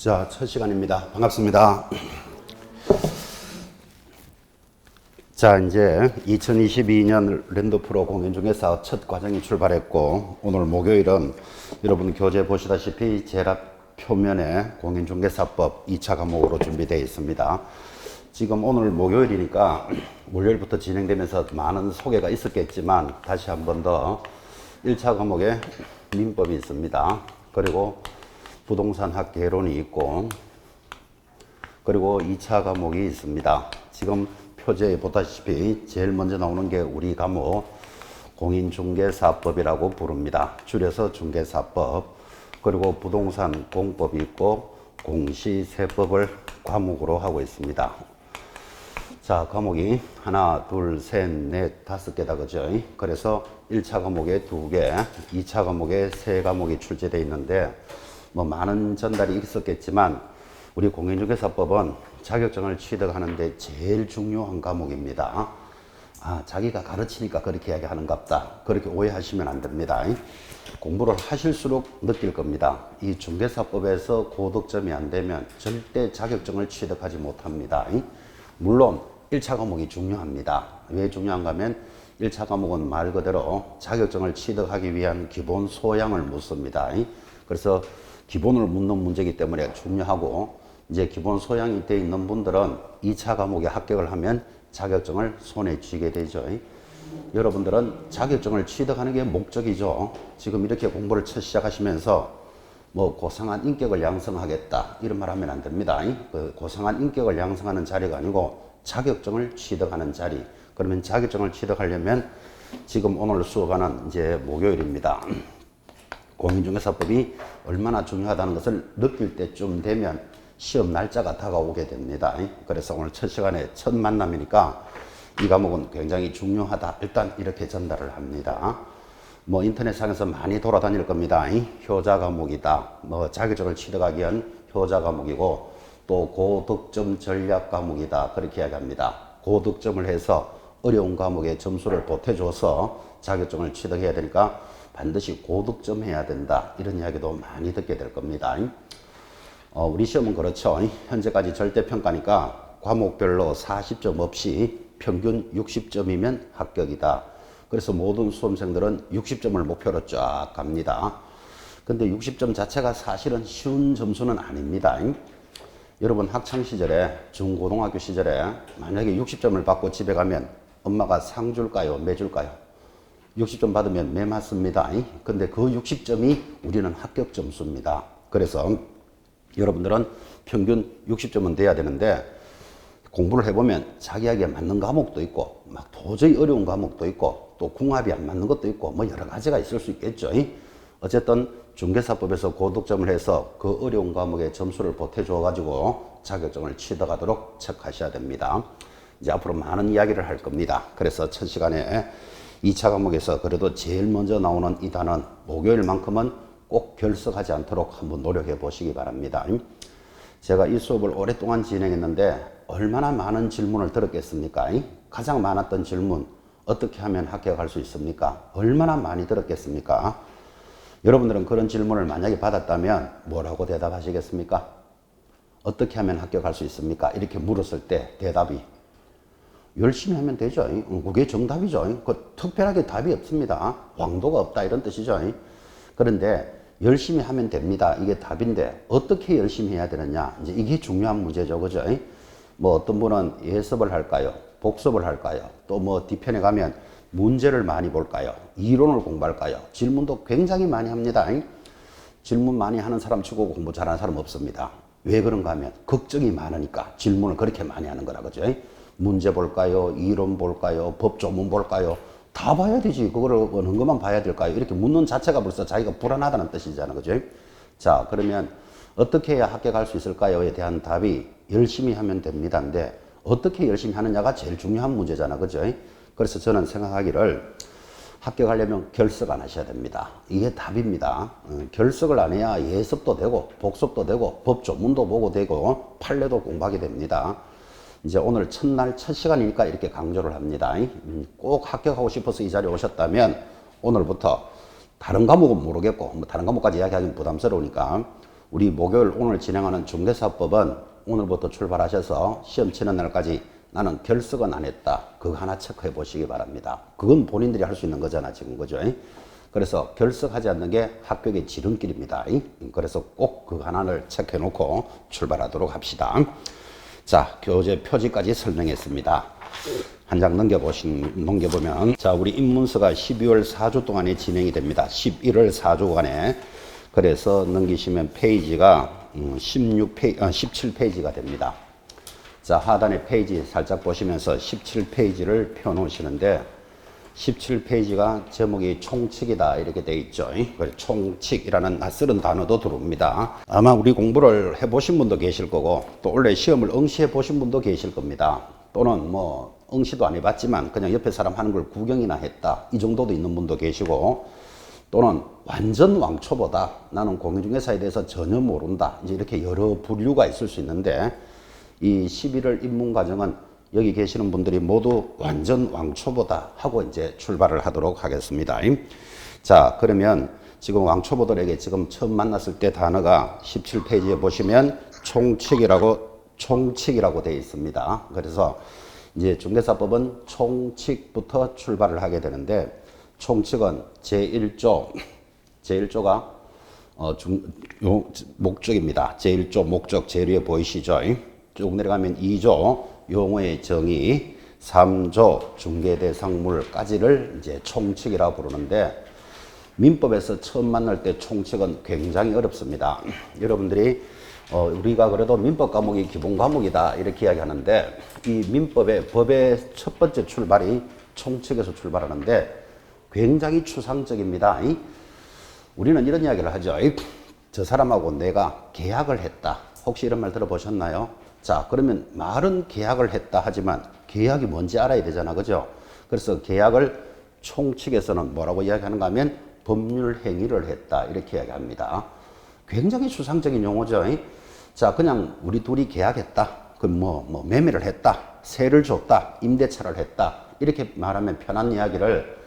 자, 첫 시간입니다. 반갑습니다. 자, 이제 2022년 랜드프로 공인중개사 첫 과정이 출발했고, 오늘 목요일은 여러분 교재 보시다시피 제랍 표면에 공인중개사법 2차 과목으로 준비되어 있습니다. 지금 오늘 목요일이니까 월요일부터 진행되면서 많은 소개가 있었겠지만 다시 한 번 더 1차 과목에 민법이 있습니다. 그리고 부동산학 개론이 있고, 그리고 2차 과목이 있습니다. 지금 표제에 보다시피 제일 먼저 나오는 게 우리 과목 공인중개사법이라고 부릅니다. 줄여서 중개사법. 그리고 부동산 공법이 있고 공시세법을 과목으로 하고 있습니다. 자, 과목이 하나, 둘, 셋, 넷, 5개다, 그죠? 그래서 1차 과목에 2개, 2차 과목에 3과목이 출제되어 있는데, 뭐 많은 전달이 있었겠지만 우리 공인중개사법은 자격증을 취득하는데 제일 중요한 과목입니다. 아, 자기가 가르치니까 그렇게 이야기하는갑다. 그렇게 오해하시면 안 됩니다. 공부를 하실수록 느낄 겁니다. 이 중개사법에서 고득점이 안 되면 절대 자격증을 취득하지 못합니다. 물론 1차 과목이 중요합니다. 왜 중요한가 하면 1차 과목은 말 그대로 자격증을 취득하기 위한 기본 소양을 묻습니다. 그래서 기본을 묻는 문제이기 때문에 중요하고, 이제 기본 소양이 되어 있는 분들은 2차 과목에 합격을 하면 자격증을 손에 쥐게 되죠. 여러분들은 자격증을 취득하는 게 목적이죠. 지금 이렇게 공부를 첫 시작하시면서 뭐 고상한 인격을 양성하겠다 이런 말 하면 안 됩니다. 그 고상한 인격을 양성하는 자리가 아니고 자격증을 취득하는 자리. 그러면 자격증을 취득하려면 지금 오늘 수업하는 이제 목요일입니다. 공인중개사법이 얼마나 중요하다는 것을 느낄 때쯤 되면 시험 날짜가 다가오게 됩니다. 그래서 오늘 첫 시간에 첫 만남이니까 이 과목은 굉장히 중요하다. 일단 이렇게 전달을 합니다. 뭐 인터넷상에서 많이 돌아다닐 겁니다. 효자 과목이다. 뭐 자격증을 취득하기 위한 효자 과목이고, 또 고득점 전략 과목이다. 그렇게 이야기합니다. 고득점을 해서 어려운 과목에 점수를 보태줘서 자격증을 취득해야 되니까 반드시 고득점 해야 된다. 이런 이야기도 많이 듣게 될 겁니다. 우리 시험은 그렇죠. 현재까지 절대평가니까 과목별로 40점 없이 평균 60점이면 합격이다. 그래서 모든 수험생들은 60점을 목표로 쫙 갑니다. 근데 60점 자체가 사실은 쉬운 점수는 아닙니다. 여러분 학창시절에, 중고등학교 시절에 만약에 60점을 받고 집에 가면 엄마가 상 줄까요? 매 줄까요? 60점 받으면 매 맞습니다. 근데 그 60점이 우리는 합격 점수입니다. 그래서 여러분들은 평균 60점은 돼야 되는데, 공부를 해보면 자기에게 맞는 과목도 있고 막 도저히 어려운 과목도 있고 또 궁합이 안 맞는 것도 있고 뭐 여러 가지가 있을 수 있겠죠. 어쨌든 중개사법에서 고득점을 해서 그 어려운 과목에 점수를 보태줘 가지고 자격증을 취득하도록 체크하셔야 됩니다. 이제 앞으로 많은 이야기를 할 겁니다. 그래서 첫 시간에 2차 과목에서 그래도 제일 먼저 나오는 이 단원 목요일만큼은 꼭 결석하지 않도록 한번 노력해 보시기 바랍니다. 제가 이 수업을 오랫동안 진행했는데 얼마나 많은 질문을 들었겠습니까? 가장 많았던 질문, 어떻게 하면 합격할 수 있습니까? 얼마나 많이 들었겠습니까? 여러분들은 그런 질문을 만약에 받았다면 뭐라고 대답하시겠습니까? 어떻게 하면 합격할 수 있습니까? 이렇게 물었을 때 대답이 열심히 하면 되죠. 그게 정답이죠. 그 특별하게 답이 없습니다. 왕도가 없다 이런 뜻이죠. 그런데 열심히 하면 됩니다. 이게 답인데 어떻게 열심히 해야 되느냐? 이제 이게 중요한 문제죠. 그죠? 뭐 어떤 분은 예습을 할까요? 복습을 할까요? 또 뭐 뒤편에 가면 문제를 많이 볼까요? 이론을 공부할까요? 질문도 굉장히 많이 합니다. 질문 많이 하는 사람 치고 공부 잘하는 사람 없습니다. 왜 그런가 하면 걱정이 많으니까 질문을 그렇게 많이 하는 거라 그죠? 문제 볼까요? 이론 볼까요? 법 조문 볼까요? 다 봐야 되지. 그거를 어느 것만 봐야 될까요? 이렇게 묻는 자체가 벌써 자기가 불안하다는 뜻이잖아요. 그죠? 자, 그러면 어떻게 해야 합격할 수 있을까요?에 대한 답이 열심히 하면 됩니다인데, 어떻게 열심히 하느냐가 제일 중요한 문제잖아. 그죠? 그래서 저는 생각하기를 합격하려면 결석 안 하셔야 됩니다. 이게 답입니다. 결석을 안 해야 예습도 되고 복습도 되고 법 조문도 보고 되고 판례도 공부하게 됩니다. 이제 오늘 첫날 첫 시간이니까 이렇게 강조를 합니다. 꼭 합격하고 싶어서 이 자리에 오셨다면 오늘부터 다른 과목은 모르겠고 뭐 다른 과목까지 이야기하기는 부담스러우니까 우리 목요일 오늘 진행하는 중개사법은 오늘부터 출발하셔서 시험 치는 날까지 나는 결석은 안 했다. 그거 하나 체크해 보시기 바랍니다. 그건 본인들이 할 수 있는 거잖아, 지금. 그죠? 그래서 결석하지 않는 게 합격의 지름길입니다. 그래서 꼭 그 하나를 체크해 놓고 출발하도록 합시다. 자, 교재 표지까지 설명했습니다. 한 장 넘겨보면, 자, 우리 입문서가 12월 4주 동안에 진행이 됩니다. 11월 4주간에. 그래서 넘기시면 페이지가 17페이지가 됩니다. 자, 하단의 페이지 살짝 보시면서 17페이지를 펴놓으시는데 17페이지가 제목이 총칙이다 이렇게 돼 있죠. 총칙이라는 낯설은 단어도 들어옵니다. 아마 우리 공부를 해보신 분도 계실 거고 또 원래 시험을 응시해 보신 분도 계실 겁니다. 또는 뭐 응시도 안 해봤지만 그냥 옆에 사람 하는 걸 구경이나 했다 이 정도도 있는 분도 계시고 또는 완전 왕초보다 나는 공인중개사에 대해서 전혀 모른다 이제 이렇게 여러 분류가 있을 수 있는데 이 11월 입문 과정은 여기 계시는 분들이 모두 완전 왕초보다 하고 이제 출발을 하도록 하겠습니다. 자, 그러면 지금 왕초보들에게 지금 처음 만났을 때 단어가 17페이지에 보시면 총칙이라고 되어 있습니다. 그래서 이제 중개사법은 총칙부터 출발을 하게 되는데 총칙은 제1조가 목적입니다. 제1조 목적 제일 위에 보이시죠? 쭉 내려가면 2조 용어의 정의, 3조 중개대상물까지를 이제 총칙이라고 부르는데 민법에서 처음 만날 때 총칙은 굉장히 어렵습니다. 여러분들이 우리가 그래도 민법 과목이 기본 과목이다 이렇게 이야기하는데 이 법의 첫 번째 출발이 총칙에서 출발하는데 굉장히 추상적입니다. 우리는 이런 이야기를 하죠. 저 사람하고 내가 계약을 했다. 혹시 이런 말 들어보셨나요? 자, 그러면 말은 계약을 했다 하지만 계약이 뭔지 알아야 되잖아. 그죠? 그래서 계약을 총칙에서는 뭐라고 이야기하는가 하면 법률 행위를 했다. 이렇게 이야기합니다. 굉장히 추상적인 용어죠. 자, 그냥 우리 둘이 계약했다. 그럼 매매를 했다. 세를 줬다. 임대차를 했다. 이렇게 말하면 편한 이야기를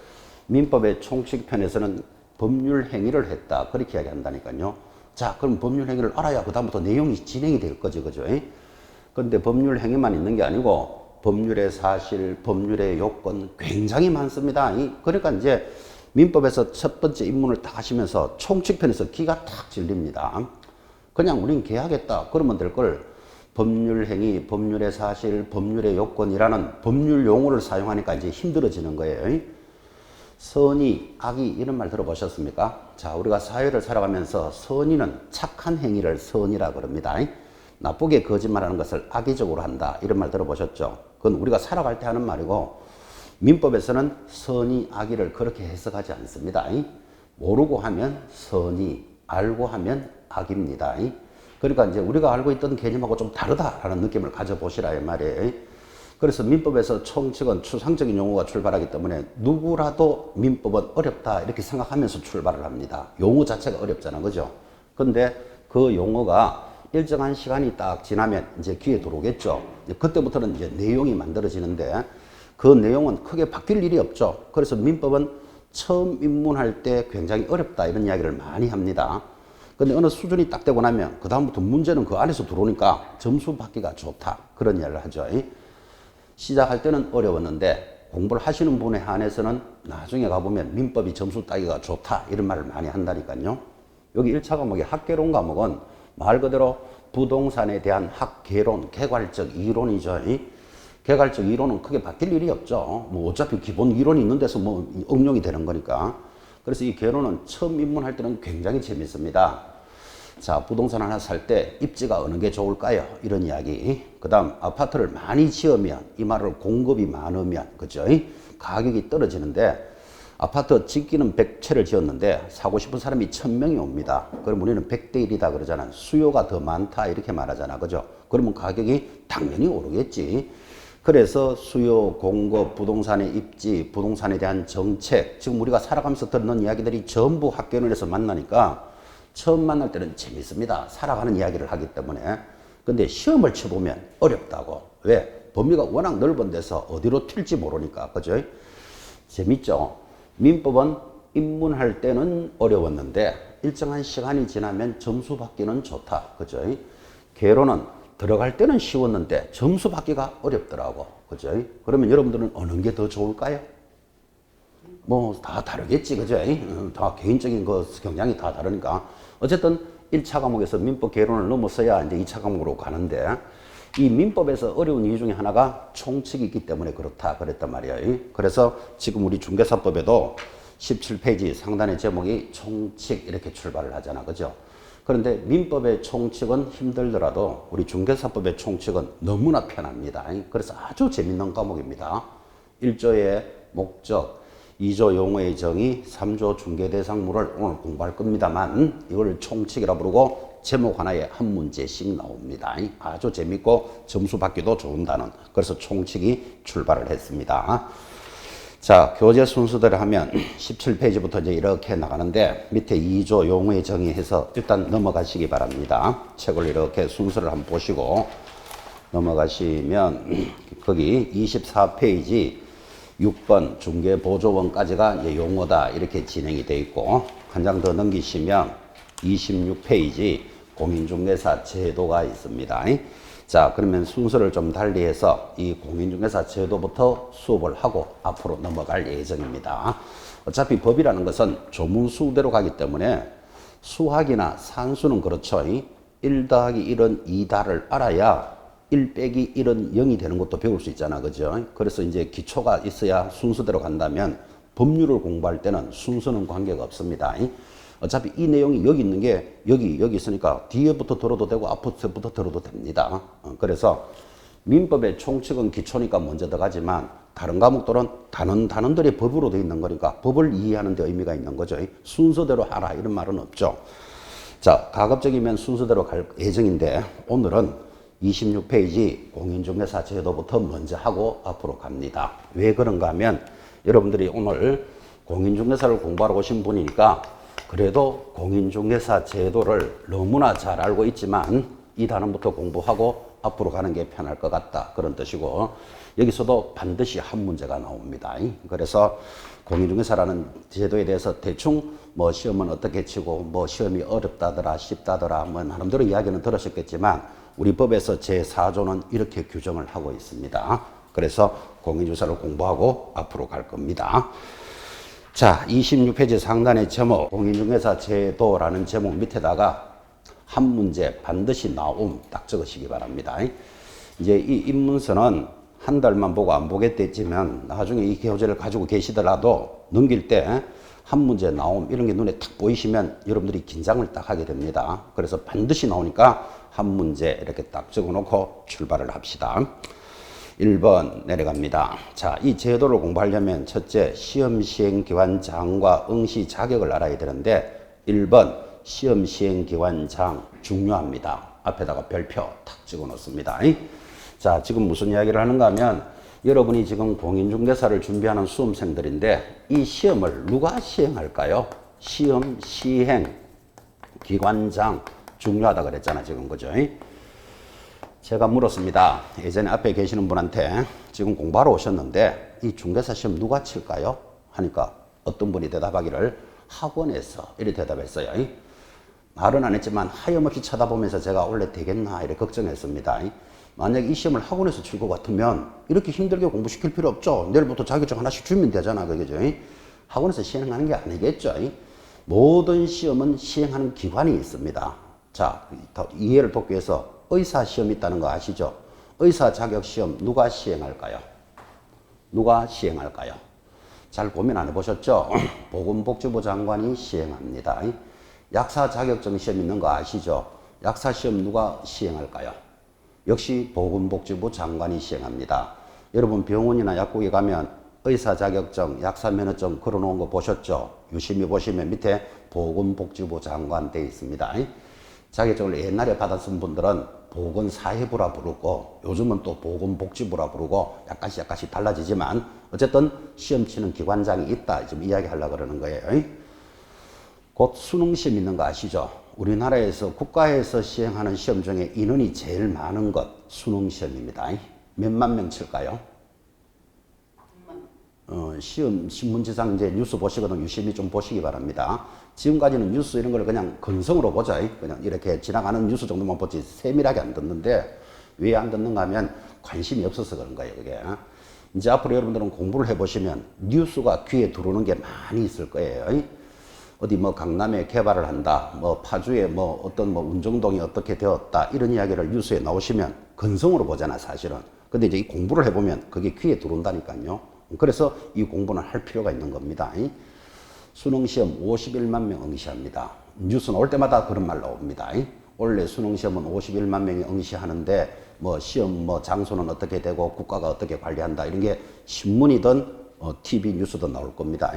민법의 총칙편에서는 법률 행위를 했다. 그렇게 이야기한다니까요. 자, 그럼 법률 행위를 알아야 그다음부터 내용이 진행이 될 거지. 그죠? 그런데 법률 행위만 있는 게 아니고 법률의 사실, 법률의 요건 굉장히 많습니다. 그러니까 이제 민법에서 첫 번째 입문을 딱 하시면서 총칙편에서 기가 탁 질립니다. 그냥 우린 계약했다. 그러면 될 걸 법률 행위, 법률의 사실, 법률의 요건이라는 법률 용어를 사용하니까 이제 힘들어지는 거예요. 선의, 악의 이런 말 들어보셨습니까? 자, 우리가 사회를 살아가면서 선의는 착한 행위를 선의라 그럽니다. 나쁘게 거짓말하는 것을 악의적으로 한다 이런 말 들어보셨죠? 그건 우리가 살아갈 때 하는 말이고 민법에서는 선의, 악의를 그렇게 해석하지 않습니다. 모르고 하면 선의, 알고 하면 악입니다. 그러니까 이제 우리가 알고 있던 개념하고 좀 다르다라는 느낌을 가져보시라 이 말이에요. 그래서 민법에서 총칙은 추상적인 용어가 출발하기 때문에 누구라도 민법은 어렵다 이렇게 생각하면서 출발을 합니다. 용어 자체가 어렵잖아. 그죠? 근데 그 용어가 일정한 시간이 딱 지나면 이제 귀에 들어오겠죠. 그때부터는 이제 내용이 만들어지는데 그 내용은 크게 바뀔 일이 없죠. 그래서 민법은 처음 입문할 때 굉장히 어렵다 이런 이야기를 많이 합니다. 근데 어느 수준이 딱 되고 나면 그다음부터 문제는 그 안에서 들어오니까 점수 받기가 좋다 그런 이야기를 하죠. 시작할 때는 어려웠는데 공부를 하시는 분에 한해서는 나중에 가보면 민법이 점수 따기가 좋다 이런 말을 많이 한다니까요. 여기 1차 과목의 학개론 과목은 말 그대로 부동산에 대한 학개론, 개괄적 이론이죠. 개괄적 이론은 크게 바뀔 일이 없죠. 뭐 어차피 기본 이론이 있는 데서 뭐 응용이 되는 거니까. 그래서 이 개론은 처음 입문할 때는 굉장히 재밌습니다. 자, 부동산 하나 살 때 입지가 어느 게 좋을까요? 이런 이야기. 그 다음 아파트를 많이 지으면 이 말을 공급이 많으면 그죠? 가격이 떨어지는데 아파트 짓기는 100채를 지었는데 사고 싶은 사람이 1000명이 옵니다. 그럼 우리는 100대 1이다 그러잖아. 수요가 더 많다 이렇게 말하잖아. 그죠? 그러면 가격이 당연히 오르겠지. 그래서 수요, 공급, 부동산의 입지, 부동산에 대한 정책, 지금 우리가 살아가면서 듣는 이야기들이 전부 학개론에서 만나니까 처음 만날 때는 재밌습니다. 살아가는 이야기를 하기 때문에. 근데 시험을 쳐보면 어렵다고. 왜? 범위가 워낙 넓은 데서 어디로 튈지 모르니까. 그죠? 재밌죠? 민법은 입문할 때는 어려웠는데 일정한 시간이 지나면 점수 받기는 좋다. 그죠? 개로는 들어갈 때는 쉬웠는데 점수 받기가 어렵더라고. 그죠? 그러면 여러분들은 어느 게 더 좋을까요? 뭐 다 다르겠지. 그죠? 다 개인적인 그 경향이 다 다르니까. 어쨌든 1차 과목에서 민법 개론을 넘어서야 이제 2차 과목으로 가는데 이 민법에서 어려운 이유 중에 하나가 총칙이 있기 때문에 그렇다 그랬단 말이에요. 그래서 지금 우리 중개사법에도 17페이지 상단의 제목이 총칙 이렇게 출발을 하잖아. 그죠? 그런데 민법의 총칙은 힘들더라도 우리 중개사법의 총칙은 너무나 편합니다. 그래서 아주 재밌는 과목입니다. 1조의 목적, 2조 용어의 정의, 3조 중개대상물을 오늘 공부할 겁니다만 이걸 총칙이라 부르고 제목 하나에 한 문제씩 나옵니다. 아주 재밌고 점수 받기도 좋은 단원. 그래서 총칙이 출발을 했습니다. 자, 교재 순서대로 하면 17페이지부터 이제 이렇게 나가는데 밑에 2조 용어의 정의해서 일단 넘어가시기 바랍니다. 책을 이렇게 순서를 한번 보시고 넘어가시면 거기 24페이지 6번 중개보조원까지가 이제 용어다 이렇게 진행이 되어 있고 한 장 더 넘기시면 26페이지 공인중개사 제도가 있습니다. 자, 그러면 순서를 좀 달리해서 이 공인중개사 제도부터 수업을 하고 앞으로 넘어갈 예정입니다. 어차피 법이라는 것은 조문수대로 가기 때문에 수학이나 산수는 그렇죠. 1 더하기 1은 2다를 알아야 1 빼기 1은 0이 되는 것도 배울 수 있잖아. 그죠? 그래서 이제 기초가 있어야 순서대로 간다면 법률을 공부할 때는 순서는 관계가 없습니다. 어차피 이 내용이 여기 있는 게 여기 있으니까 뒤에부터 들어도 되고 앞부터 들어도 됩니다. 그래서 민법의 총칙은 기초니까 먼저 들어가지만 다른 과목들은 단원들이 법으로 되어 있는 거니까 법을 이해하는 데 의미가 있는 거죠. 순서대로 하라 이런 말은 없죠. 자, 가급적이면 순서대로 갈 예정인데 오늘은 26페이지 공인중개사 제도부터 먼저 하고 앞으로 갑니다. 왜 그런가 하면 여러분들이 오늘 공인중개사를 공부하러 오신 분이니까 그래도 공인중개사 제도를 너무나 잘 알고 있지만 이 단원부터 공부하고 앞으로 가는 게 편할 것 같다 그런 뜻이고 여기서도 반드시 한 문제가 나옵니다. 그래서 공인중개사라는 제도에 대해서 대충 뭐 시험은 어떻게 치고 뭐 시험이 어렵다더라 쉽다더라 뭐 나름대로 이야기는 들으셨겠지만 우리 법에서 제4조는 이렇게 규정을 하고 있습니다. 그래서 공인중개사를 공부하고 앞으로 갈 겁니다. 자, 26페이지 상단의 제목 공인중개사 제도라는 제목 밑에다가 한 문제 반드시 나옴 딱 적으시기 바랍니다. 이제 이 입문서는 한 달만 보고 안 보겠다 했지만 나중에 이 교재를 가지고 계시더라도 넘길 때 한 문제 나옴 이런 게 눈에 탁 보이시면 여러분들이 긴장을 딱 하게 됩니다. 그래서 반드시 나오니까 한 문제 이렇게 딱 적어놓고 출발을 합시다. 1번 내려갑니다. 자, 이 제도를 공부하려면 첫째 시험 시행 기관 장과 응시 자격을 알아야 되는데 1번 시험 시행 기관 장 중요합니다. 앞에다가 별표 탁 찍어 놓습니다. 자, 지금 무슨 이야기를 하는가 하면 여러분이 지금 공인중개사를 준비하는 수험생들인데 이 시험을 누가 시행할까요? 시험 시행 기관장 중요하다 그랬잖아 지금. 그죠? 제가 물었습니다. 예전에 앞에 계시는 분한테 지금 공부하러 오셨는데 이 중개사 시험 누가 칠까요? 하니까 어떤 분이 대답하기를 학원에서 이렇게 대답했어요. 말은 안 했지만 하염없이 쳐다보면서 제가 원래 되겠나 이렇게 걱정했습니다. 만약에 이 시험을 학원에서 칠 것 같으면 이렇게 힘들게 공부시킬 필요 없죠. 내일부터 자격증 하나씩 주면 되잖아. 그죠? 학원에서 시행하는 게 아니겠죠. 모든 시험은 시행하는 기관이 있습니다. 자, 더 이해를 돕기 위해서 의사 시험이 있다는 거 아시죠? 의사 자격 시험 누가 시행할까요? 누가 시행할까요? 잘 고민 안 해보셨죠? 보건복지부 장관이 시행합니다. 약사 자격증 시험 있는 거 아시죠? 약사 시험 누가 시행할까요? 역시 보건복지부 장관이 시행합니다. 여러분 병원이나 약국에 가면 의사 자격증, 약사 면허증 걸어놓은 거 보셨죠? 유심히 보시면 밑에 보건복지부 장관 돼 있습니다. 자격증을 옛날에 받았은 분들은 보건사회부라 부르고 요즘은 또 보건복지부라 부르고 약간씩 달라지지만 어쨌든 시험 치는 기관장이 있다 지금 이야기하려고 그러는 거예요. 곧 수능시험 있는 거 아시죠? 우리나라에서 국가에서 시행하는 시험 중에 인원이 제일 많은 것 수능시험입니다. 몇만 명 칠까요? 시험 신문지상 이제 뉴스 보시거든 유심히 좀 보시기 바랍니다. 지금까지는 뉴스 이런 걸 그냥 건성으로 보자. 그냥 이렇게 지나가는 뉴스 정도만 보지 세밀하게 안 듣는데 왜 안 듣는가 하면 관심이 없어서 그런 거예요, 그게. 이제 앞으로 여러분들은 공부를 해보시면 뉴스가 귀에 들어오는 게 많이 있을 거예요. 어디 뭐 강남에 개발을 한다, 뭐 파주에 뭐 어떤 뭐 운정동이 어떻게 되었다, 이런 이야기를 뉴스에 나오시면 건성으로 보잖아, 사실은. 근데 이제 이 공부를 해보면 그게 귀에 들어온다니까요. 그래서 이 공부는 할 필요가 있는 겁니다. 수능시험 51만 명 응시합니다. 뉴스 나올 때마다 그런 말 나옵니다. 원래 수능시험은 51만 명이 응시하는데 뭐 시험 뭐 장소는 어떻게 되고 국가가 어떻게 관리한다, 이런 게 신문이든 TV 뉴스든 나올 겁니다.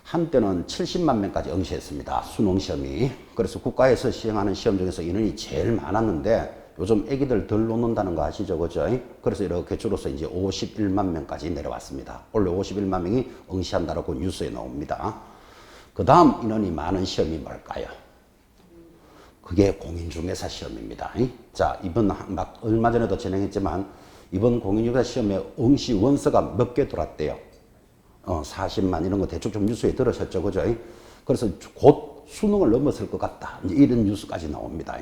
한때는 70만 명까지 응시했습니다. 수능시험이. 그래서 국가에서 시행하는 시험 중에서 인원이 제일 많았는데 요즘 애기들 덜 놓는다는 거 아시죠? 그죠? 그래서 이렇게 줄어서 이제 51만 명까지 내려왔습니다. 원래 51만 명이 응시한다라고 뉴스에 나옵니다. 그 다음 인원이 많은 시험이 뭘까요? 그게 공인중개사 시험입니다. 자, 이번 막 얼마 전에도 진행했지만 이번 공인중개사 시험에 응시 원서가 몇 개 들어왔대요. 40만 이런 거 대충 좀 뉴스에 들으셨죠? 그죠? 그래서 곧 수능을 넘어설 것 같다, 이제 이런 뉴스까지 나옵니다.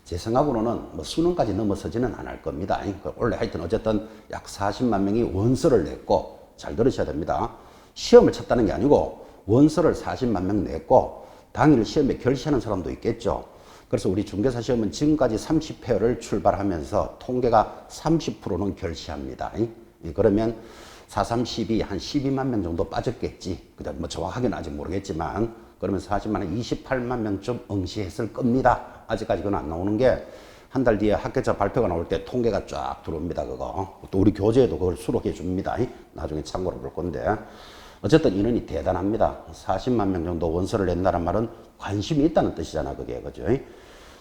제 생각으로는 뭐 수능까지 넘어서지는 않을 겁니다. 원래 하여튼 어쨌든 약 40만 명이 원서를 냈고, 잘 들으셔야 됩니다. 시험을 쳤다는 게 아니고 원서를 40만 명 냈고 당일 시험에 결시하는 사람도 있겠죠. 그래서 우리 중개사 시험은 지금까지 30회를 출발하면서 통계가 30%는 결시합니다. 그러면 4, 3, 12, 한 12만 명 정도 빠졌겠지. 그다음 뭐 정확하게는 아직 모르겠지만, 그러면 40만 원, 28만 명쯤 응시했을 겁니다. 아직까지 그건 안 나오는 게 한 달 뒤에 학교자 발표가 나올 때 통계가 쫙 들어옵니다. 그거 또 우리 교재에도 그걸 수록해 줍니다. 나중에 참고로 볼 건데, 어쨌든 인원이 대단합니다. 40만 명 정도 원서를 낸다는 말은 관심이 있다는 뜻이잖아, 그게. 그죠?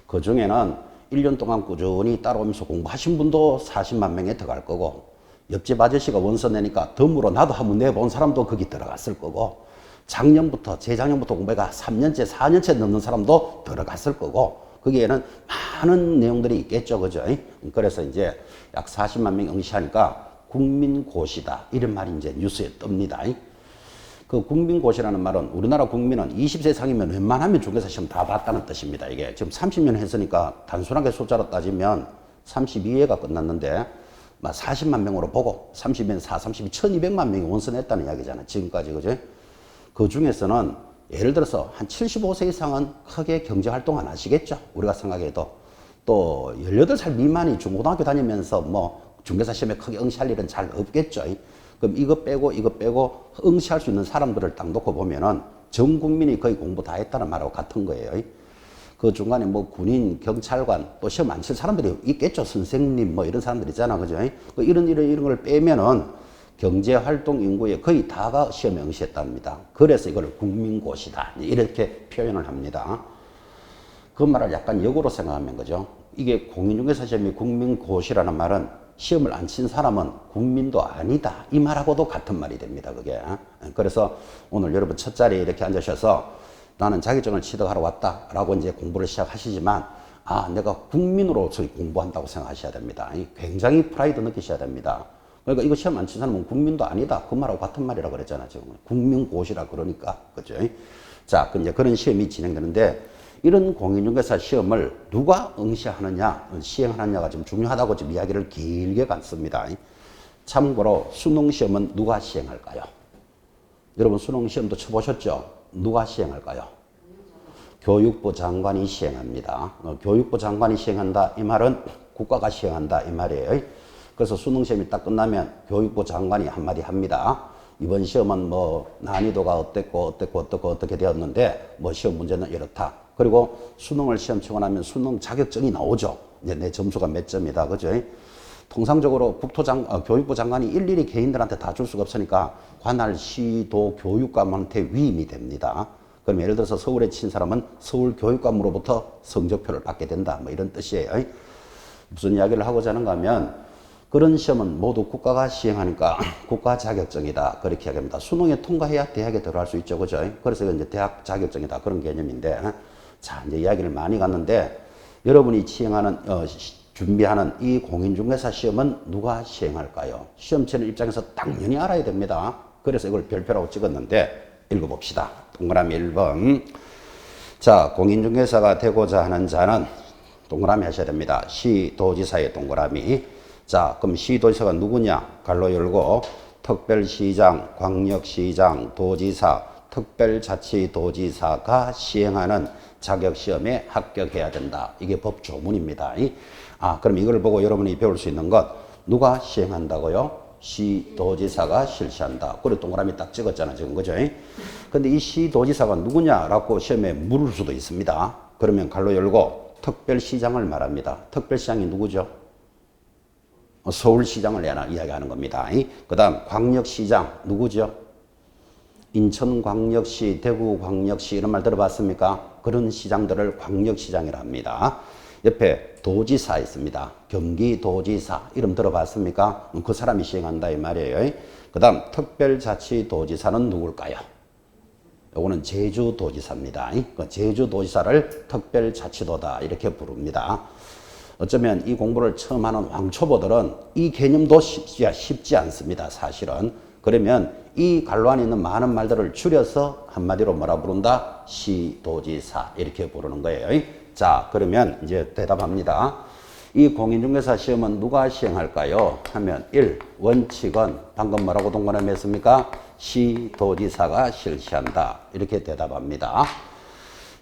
그 중에는 1년 동안 꾸준히 따라오면서 공부하신 분도 40만 명에 들어갈 거고, 옆집 아저씨가 원서 내니까 덤으로 나도 한번 내본 사람도 거기 들어갔을 거고, 작년부터, 재작년부터 공부가 3년째, 4년째 넘는 사람도 들어갔을 거고, 거기에는 많은 내용들이 있겠죠. 그죠? 그래서 이제 약 40만 명이 응시하니까 국민고시다, 이런 말이 이제 뉴스에 뜹니다. 그 국민고시라는 말은 우리나라 국민은 20세 상이면 웬만하면 중개사 시험 다 봤다는 뜻입니다. 이게 지금 30년 했으니까 단순하게 숫자로 따지면 32회가 끝났는데 40만 명으로 보고 30면 4, 32, 1200만 명이 원서 냈다는 이야기잖아요. 지금까지. 그죠? 그 중에서는 예를 들어서 한 75세 이상은 크게 경제활동 안 하시겠죠. 우리가 생각해도. 또 18살 미만이 중고등학교 다니면서 뭐 중개사 시험에 크게 응시할 일은 잘 없겠죠. 그럼 이거 빼고 응시할 수 있는 사람들을 딱 놓고 보면은 전 국민이 거의 공부 다 했다는 말하고 같은 거예요. 그 중간에 뭐 군인, 경찰관, 또 시험 안 칠 사람들이 있겠죠. 선생님 뭐 이런 사람들 있잖아. 그죠? 이런 걸 빼면은 경제활동 인구의 거의 다가 시험에 응시했답니다. 그래서 이걸 국민고시다, 이렇게 표현을 합니다. 그 말을 약간 역으로 생각하면 거죠. 이게 공인중개사 시험이 국민고시라는 말은 시험을 안 친 사람은 국민도 아니다, 이 말하고도 같은 말이 됩니다. 그게. 그래서 오늘 여러분 첫 자리에 이렇게 앉으셔서 나는 자격증을 취득하러 왔다 라고 이제 공부를 시작하시지만, 내가 국민으로서 공부한다고 생각하셔야 됩니다. 굉장히 프라이드 느끼셔야 됩니다. 그러니까 이거 시험 안 친 사람은 국민도 아니다, 그 말하고 같은 말이라고 그랬잖아. 지금 국민고시라 그러니까. 그죠? 자, 이제 그런 시험이 진행되는데, 이런 공인중개사 시험을 누가 응시하느냐, 시행하느냐가 좀 중요하다고 지금 이야기를 길게 갔습니다. 참고로 수능시험은 누가 시행할까요? 여러분 수능시험도 쳐보셨죠? 누가 시행할까요? 교육부 장관이 시행합니다. 교육부 장관이 시행한다, 이 말은 국가가 시행한다, 이 말이에요. 그래서 수능시험이 딱 끝나면 교육부 장관이 한마디 합니다. 이번 시험은 뭐 난이도가 어떻게 되었는데 뭐 시험 문제는 이렇다. 그리고 수능을 시험 치고 나면 수능 자격증이 나오죠. 이제 내 점수가 몇 점이다. 그죠? 통상적으로 교육부 장관이 일일이 개인들한테 다 줄 수가 없으니까 관할 시도 교육감한테 위임이 됩니다. 그럼 예를 들어서 서울에 친 사람은 서울 교육감으로부터 성적표를 받게 된다, 뭐 이런 뜻이에요. 무슨 이야기를 하고자 하는가 하면, 그런 시험은 모두 국가가 시행하니까 국가 자격증이다, 그렇게 이야기합니다. 수능에 통과해야 대학에 들어갈 수 있죠. 그죠? 그래서 이제 대학 자격증이다, 그런 개념인데, 자, 이제 이야기를 많이 갔는데, 여러분이 준비하는 이 공인중개사 시험은 누가 시행할까요? 시험 치는 입장에서 당연히 알아야 됩니다. 그래서 이걸 별표라고 찍었는데, 읽어봅시다. 동그라미 1번. 자, 공인중개사가 되고자 하는 자는 동그라미 하셔야 됩니다. 시도지사의 동그라미. 자, 그럼 시도지사가 누구냐? 갈로 열고 특별시장, 광역시장, 도지사, 특별자치도지사가 시행하는 자격시험에 합격해야 된다. 이게 법 조문입니다. 그럼 이걸 보고 여러분이 배울 수 있는 것, 누가 시행한다고요? 시도지사가 실시한다. 그래 동그라미 딱 찍었잖아 지금, 그죠? 근데 이 시도지사가 누구냐라고 시험에 물을 수도 있습니다. 그러면 갈로 열고 특별시장을 말합니다. 특별시장이 누구죠? 서울시장을 이야기하는 겁니다. 그 다음 광역시장 누구죠? 인천광역시, 대구광역시 이런 말 들어봤습니까? 그런 시장들을 광역시장이라 합니다. 옆에 도지사 있습니다. 경기도지사 이름 들어봤습니까? 그 사람이 시행한다 이 말이에요. 그 다음 특별자치도지사는 누굴까요? 요거는 제주도지사입니다. 그 제주도지사를 특별자치도다 이렇게 부릅니다. 어쩌면 이 공부를 처음 하는 왕초보들은 이 개념도 쉽지 않습니다. 사실은. 그러면 이 갈로 안에 있는 많은 말들을 줄여서 한마디로 뭐라 부른다? 시도지사 이렇게 부르는 거예요. 자, 그러면 이제 대답합니다. 이 공인중개사 시험은 누가 시행할까요? 하면 1. 원칙은 방금 뭐라고 동그라미 했습니까? 시도지사가 실시한다. 이렇게 대답합니다.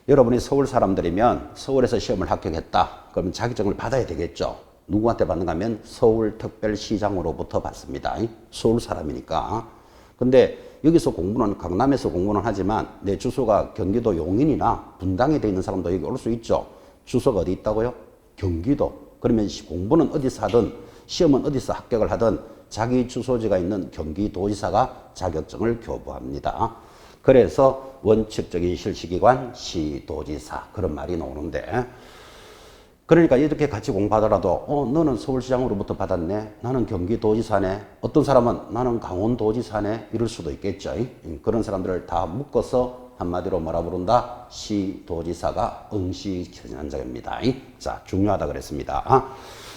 여러분이 서울 사람들이면 서울에서 시험을 합격했다. 그럼 자격증을 받아야 되겠죠. 누구한테 받는가 하면 서울특별시장으로부터 받습니다. 서울 사람이니까. 근데 여기서 공부는 강남에서 공부는 하지만 내 주소가 경기도 용인이나 분당에 돼 있는 사람도 여기 올 수 있죠. 주소가 어디 있다고요? 경기도. 그러면 공부는 어디서 하든 시험은 어디서 합격을 하든 자기 주소지가 있는 경기도지사가 자격증을 교부합니다. 그래서 원칙적인 실시기관 시도지사 그런 말이 나오는데, 그러니까 이렇게 같이 공부하더라도 너는 서울시장으로부터 받았네, 나는 경기도지사네, 어떤 사람은 나는 강원도지사네 이럴 수도 있겠죠. 그런 사람들을 다 묶어서 한마디로 뭐라 부른다? 시도지사가 응시현장입니다. 자, 중요하다 그랬습니다.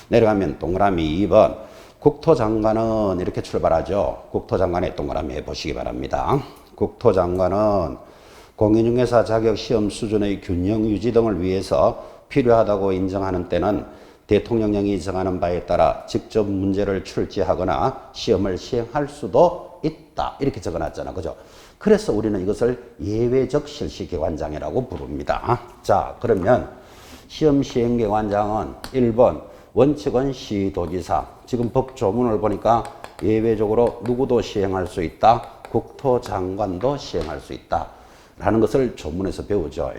내려가면 동그라미 2번. 국토장관은 이렇게 출발하죠. 국토장관의 동그라미 해보시기 바랍니다. 국토장관은 공인중개사 자격 시험 수준의 균형 유지 등을 위해서 필요하다고 인정하는 때는 대통령령이 정하는 바에 따라 직접 문제를 출제하거나 시험을 시행할 수도 있다. 이렇게 적어놨잖아. 그죠? 그래서 우리는 이것을 예외적 실시기관장이라고 부릅니다. 자, 그러면 시험 시행기관장은 1번 원칙은 시도지사. 지금 법 조문을 보니까 예외적으로 누구도 시행할 수 있다. 국토장관도 시행할 수 있다. 라는 것을 조문에서 배우죠.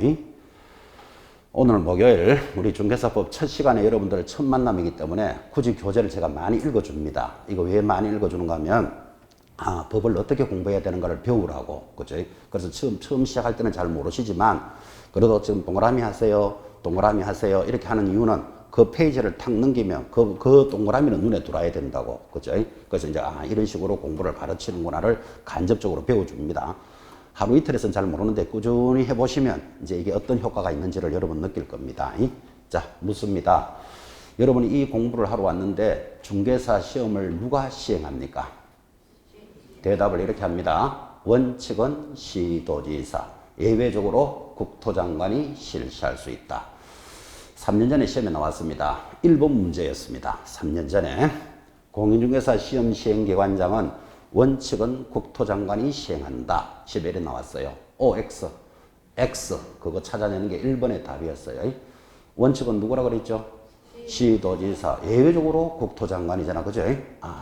오늘 목요일 우리 중개사법 첫 시간에 여러분들 첫 만남이기 때문에 굳이 교재를 제가 많이 읽어줍니다. 이거 왜 많이 읽어주는가 하면 법을 어떻게 공부해야 되는가를 배우라고. 그죠? 그래서 처음 시작할 때는 잘 모르시지만 그래도 지금 동그라미 하세요. 동그라미 하세요. 이렇게 하는 이유는 그 페이지를 탁 넘기면 그 동그라미는 눈에 들어와야 된다고. 그죠? 그래서 이제 이런 식으로 공부를 가르치는구나를 간접적으로 배워줍니다. 하루 이틀에서는 잘 모르는데 꾸준히 해보시면 이제 이게 어떤 효과가 있는지를 여러분 느낄 겁니다. 자, 묻습니다. 여러분이 이 공부를 하러 왔는데 중개사 시험을 누가 시행합니까? 대답을 이렇게 합니다. 원칙은 시도지사, 예외적으로 국토장관이 실시할 수 있다. 3년 전에 시험에 나왔습니다. 1번 문제였습니다. 3년 전에 공인중개사 시험 시행기관장은 원칙은 국토장관이 시행한다. 11에 나왔어요. OX, X 그거 찾아내는 게 1번의 답이었어요. 원칙은 누구라 그랬죠? 시도지사, 예외적으로 국토장관이잖아. 그죠?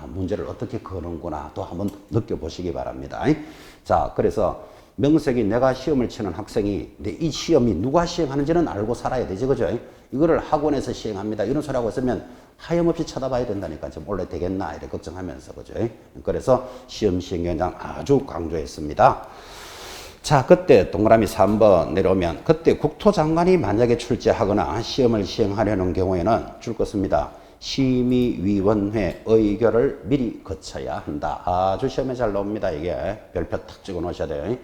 문제를 어떻게 거는구나 또 한번 느껴보시기 바랍니다. 자, 그래서 명색이 내가 시험을 치는 학생이 이 시험이 누가 시행하는지는 알고 살아야 되지. 그죠? 이거를 학원에서 시행합니다. 이런 소리 하고 있으면 하염없이 쳐다봐야 된다니까. 좀 원래 되겠나 이렇게 걱정하면서. 그죠? 그래서 시험 시행위원장 아주 강조했습니다. 자, 그때 동그라미 3번 내려오면 그때 국토장관이 만약에 출제하거나 시험을 시행하려는 경우에는 줄 것입니다. 심의위원회 의결을 미리 거쳐야 한다. 아주 시험에 잘 나옵니다. 이게 별표 탁 찍어 놓으셔야 돼요.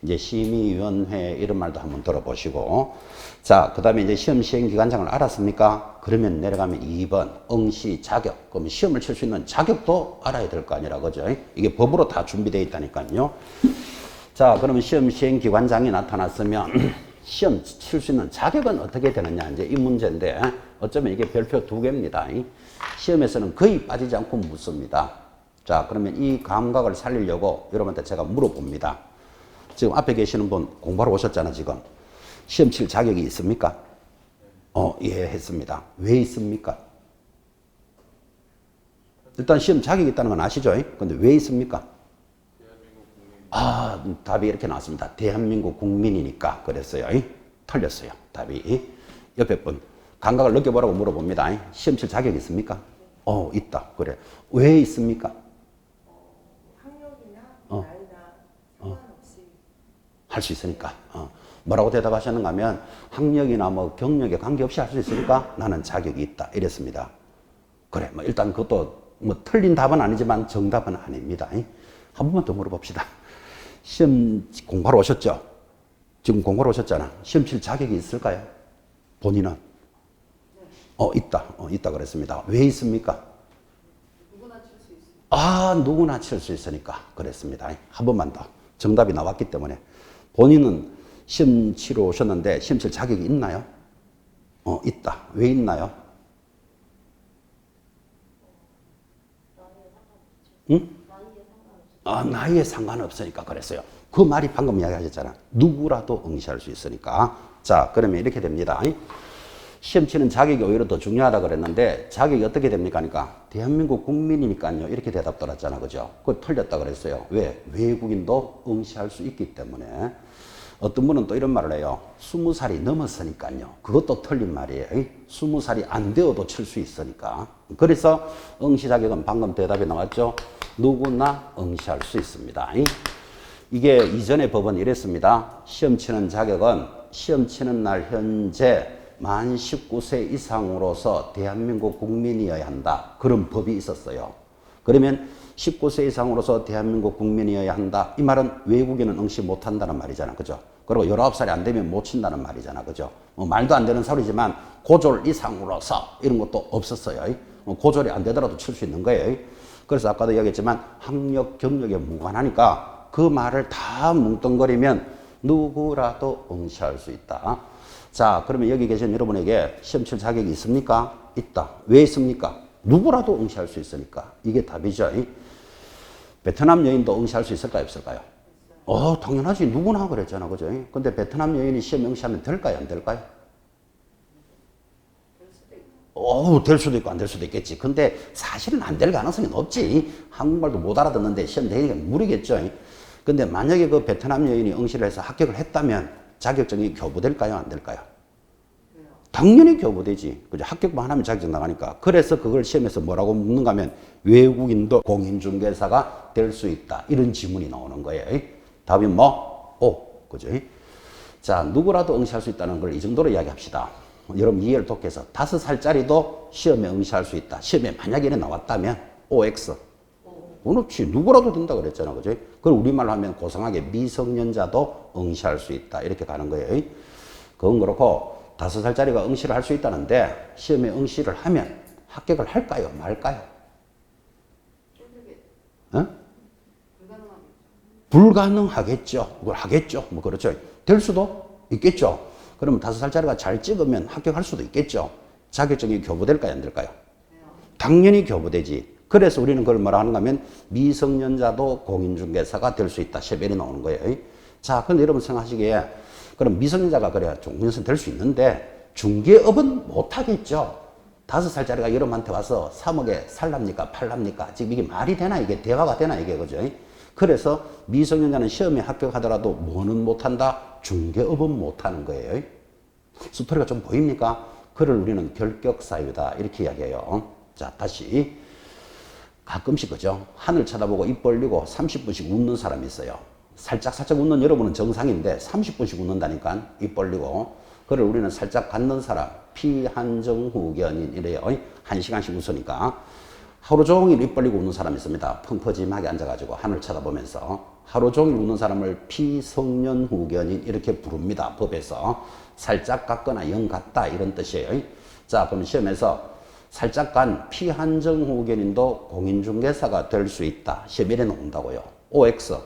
이제 심의위원회 이런 말도 한번 들어보시고. 자, 그 다음에 이제 시험 시행기관장을 알았습니까? 그러면 내려가면 2번 응시 자격. 그럼 시험을 칠 수 있는 자격도 알아야 될 거 아니라. 그죠? 이게 법으로 다 준비되어 있다니까요. 자, 그러면 시험 시행 기관장이 나타났으면 시험 칠 수 있는 자격은 어떻게 되느냐, 이제 이 문제인데, 어쩌면 이게 별표 2개입니다. 시험에서는 거의 빠지지 않고 묻습니다. 자, 그러면 이 감각을 살리려고 여러분한테 제가 물어봅니다. 지금 앞에 계시는 분 공부하러 오셨잖아, 지금. 시험 칠 자격이 있습니까? 예, 했습니다. 왜 있습니까? 일단 시험 자격이 있다는 건 아시죠? 근데 왜 있습니까? 답이 이렇게 나왔습니다. 대한민국 국민이니까 그랬어요. 틀렸어요. 답이. 옆에 분 감각을 느껴보라고 물어봅니다. 시험 칠 자격이 있습니까? 있다. 그래. 왜 있습니까? 학력이나 나이나 상관없이 할 수 있으니까. 뭐라고 대답하셨는가 하면 학력이나 뭐 경력에 관계없이 할 수 있으니까 나는 자격이 있다. 이랬습니다. 그래. 뭐 일단 그것도 뭐 틀린 답은 아니지만 정답은 아닙니다. 한 번만 더 물어봅시다. 시험 공부하러 오셨죠? 지금 공부하러 오셨잖아. 시험 칠 자격이 있을까요? 본인은? 있다. 있다 그랬습니다. 왜 있습니까? 누구나 칠 수 있습니다. 누구나 칠 수 있으니까 그랬습니다. 한 번만 더. 정답이 나왔기 때문에. 본인은 시험 치러 오셨는데 시험 칠 자격이 있나요? 있다. 왜 있나요? 응? 나이에 상관없으니까 그랬어요. 그 말이 방금 이야기하셨잖아. 누구라도 응시할 수 있으니까. 자, 그러면 이렇게 됩니다. 시험 치는 자격이 오히려 더 중요하다 그랬는데 자격이 어떻게 됩니까? 그러니까 대한민국 국민이니까요. 이렇게 대답 들었잖아. 그죠? 그거 틀렸다 그랬어요. 왜? 외국인도 응시할 수 있기 때문에. 어떤 분은 또 이런 말을 해요. 20살이 넘었으니까요. 그것도 틀린 말이에요. 20살이 안 되어도 칠 수 있으니까. 그래서 응시 자격은 방금 대답이 나왔죠. 누구나 응시할 수 있습니다. 이게 이전의 법은 이랬습니다. 시험 치는 자격은 시험 치는 날 현재 만 19세 이상으로서 대한민국 국민이어야 한다. 그런 법이 있었어요. 그러면 19세 이상으로서 대한민국 국민이어야 한다. 이 말은 외국인은 응시 못한다는 말이잖아. 그죠? 그리고 19살이 안 되면 못 친다는 말이잖아. 그죠? 말도 안 되는 소리지만 고졸 이상으로서 이런 것도 없었어요. 고졸이 안 되더라도 칠 수 있는 거예요. 그래서 아까도 이야기했지만 학력, 경력에 무관하니까 그 말을 다 뭉뚱거리면 누구라도 응시할 수 있다. 자, 그러면 여기 계신 여러분에게 시험 칠 자격이 있습니까? 있다. 왜 있습니까? 누구라도 응시할 수 있으니까. 이게 답이죠. 베트남 여인도 응시할 수 있을까요? 없을까요? 당연하지. 누구나 그랬잖아. 그죠? 근데 베트남 여인이 시험 응시하면 될까요? 안 될까요? 될 수도 있고 안 될 수도 있겠지. 근데 사실은 안 될 가능성이 높지. 한국말도 못 알아듣는데 시험 되니까 무리겠죠. 근데 만약에 그 베트남 여인이 응시를 해서 합격을 했다면 자격증이 교부될까요? 안 될까요? 당연히 교부되지. 그죠? 합격만 하면 자격증 나가니까. 그래서 그걸 시험에서 뭐라고 묻는가 하면 외국인도 공인중개사가 될 수 있다. 이런 지문이 나오는 거예요. 답이 뭐? 그죠? 자, 누구라도 응시할 수 있다는 걸 이 정도로 이야기합시다. 여러분 이해를 돕기 위해서 5살짜리도 시험에 응시할 수 있다. 시험에 만약에 나왔다면 OX. 그렇지. 누구라도 된다 그랬잖아. 그죠? 그걸 우리말로 하면 고상하게 미성년자도 응시할 수 있다. 이렇게 가는 거예요. 그건 그렇고 5살짜리가 응시를 할 수 있다는데 시험에 응시를 하면 합격을 할까요? 말까요? 불가능하겠죠. 그걸 하겠죠. 뭐 그렇죠. 될 수도 있겠죠. 그러면 5살짜리가 잘 찍으면 합격할 수도 있겠죠. 자격증이 교부될까요? 안 될까요? 당연히 교부되지. 그래서 우리는 그걸 뭐라 하는가 하면 미성년자도 공인중개사가 될 수 있다. 시험에 나오는 거예요. 자, 그런데 여러분 생각하시기에 그럼 미성년자가 그래야 공인중개사 될 수 있는데 중개업은 못하겠죠. 5살짜리가 여러분한테 와서 3억에 살랍니까? 팔랍니까? 지금 이게 말이 되나? 이게 대화가 되나? 이게 그죠? 그래서 미성년자는 시험에 합격하더라도 뭐는 못한다? 중개업은 못하는 거예요. 스토리가 좀 보입니까? 그를 우리는 결격사유다. 이렇게 이야기해요. 자, 다시. 가끔씩 그죠? 하늘 쳐다보고 입 벌리고 30분씩 웃는 사람이 있어요. 살짝 웃는 여러분은 정상인데 30분씩 웃는다니까 입 벌리고. 그를 우리는 살짝 갖는 사람, 피한정후견인 이래요. 1시간씩 웃으니까. 하루 종일 입 벌리고 웃는 사람이 있습니다. 펑퍼짐하게 앉아가지고 하늘 쳐다보면서. 하루 종일 웃는 사람을 피성년후견인 이렇게 부릅니다. 법에서. 살짝 같거나 영 같다 이런 뜻이에요. 자, 그럼 시험에서 살짝 간 피한정후견인도 공인중개사가 될 수 있다. 시험에 나온다고요. OX.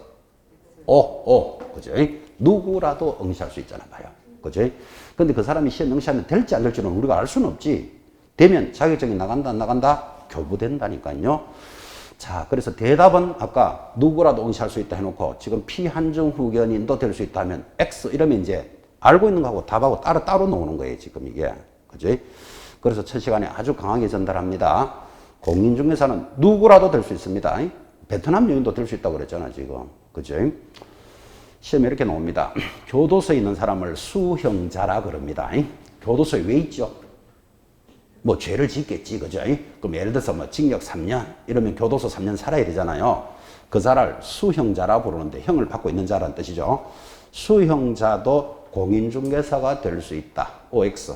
그죠? 누구라도 응시할 수 있잖아, 봐요. 그죠? 근데 그 사람이 시험 응시하면 될지 안 될지는 우리가 알 수는 없지. 되면 자격증이 나간다, 안 나간다? 교부된다니까요. 자, 그래서 대답은 아까 누구라도 응시할 수 있다 해놓고 지금 피한정 후견인도 될 수 있다 하면 X 이러면 이제 알고 있는 거하고 답하고 따로 놓는 거예요, 지금 이게. 그죠? 그래서 첫 시간에 아주 강하게 전달합니다. 공인중개사는 누구라도 될 수 있습니다. 베트남 여인도 될 수 있다고 그랬잖아, 지금. 그죠? 시험에 이렇게 나옵니다. 교도소에 있는 사람을 수형자라 그럽니다. 교도소에 왜 있죠? 뭐 죄를 짓겠지, 그죠? 그럼 예를 들어서 뭐 징역 3년 이러면 교도소 3년 살아야 되잖아요. 그 자를 수형자라 부르는데 형을 받고 있는 자라는 뜻이죠. 수형자도 공인중개사가 될 수 있다. OX.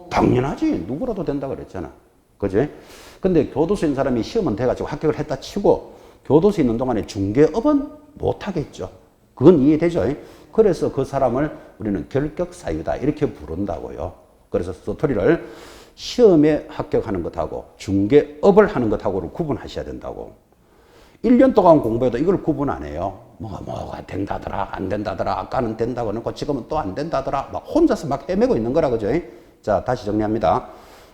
당연하지. 누구라도 된다 그랬잖아. 그지? 근데 교도소에 있는 사람이 시험은 돼가지고 합격을 했다 치고 교도소에 있는 동안에 중개업은 못하겠죠. 그건 이해되죠? 그래서 그 사람을 우리는 결격사유다 이렇게 부른다고요. 그래서 스토리를 시험에 합격하는 것하고 중개업을 하는 것하고를 구분하셔야 된다고. 1년 동안 공부해도 이걸 구분 안 해요. 뭐가 된다더라, 안 된다더라, 아까는 된다고 해놓고 지금은 또 안 된다더라. 막 혼자서 막 헤매고 있는 거라, 그죠? 자, 다시 정리합니다.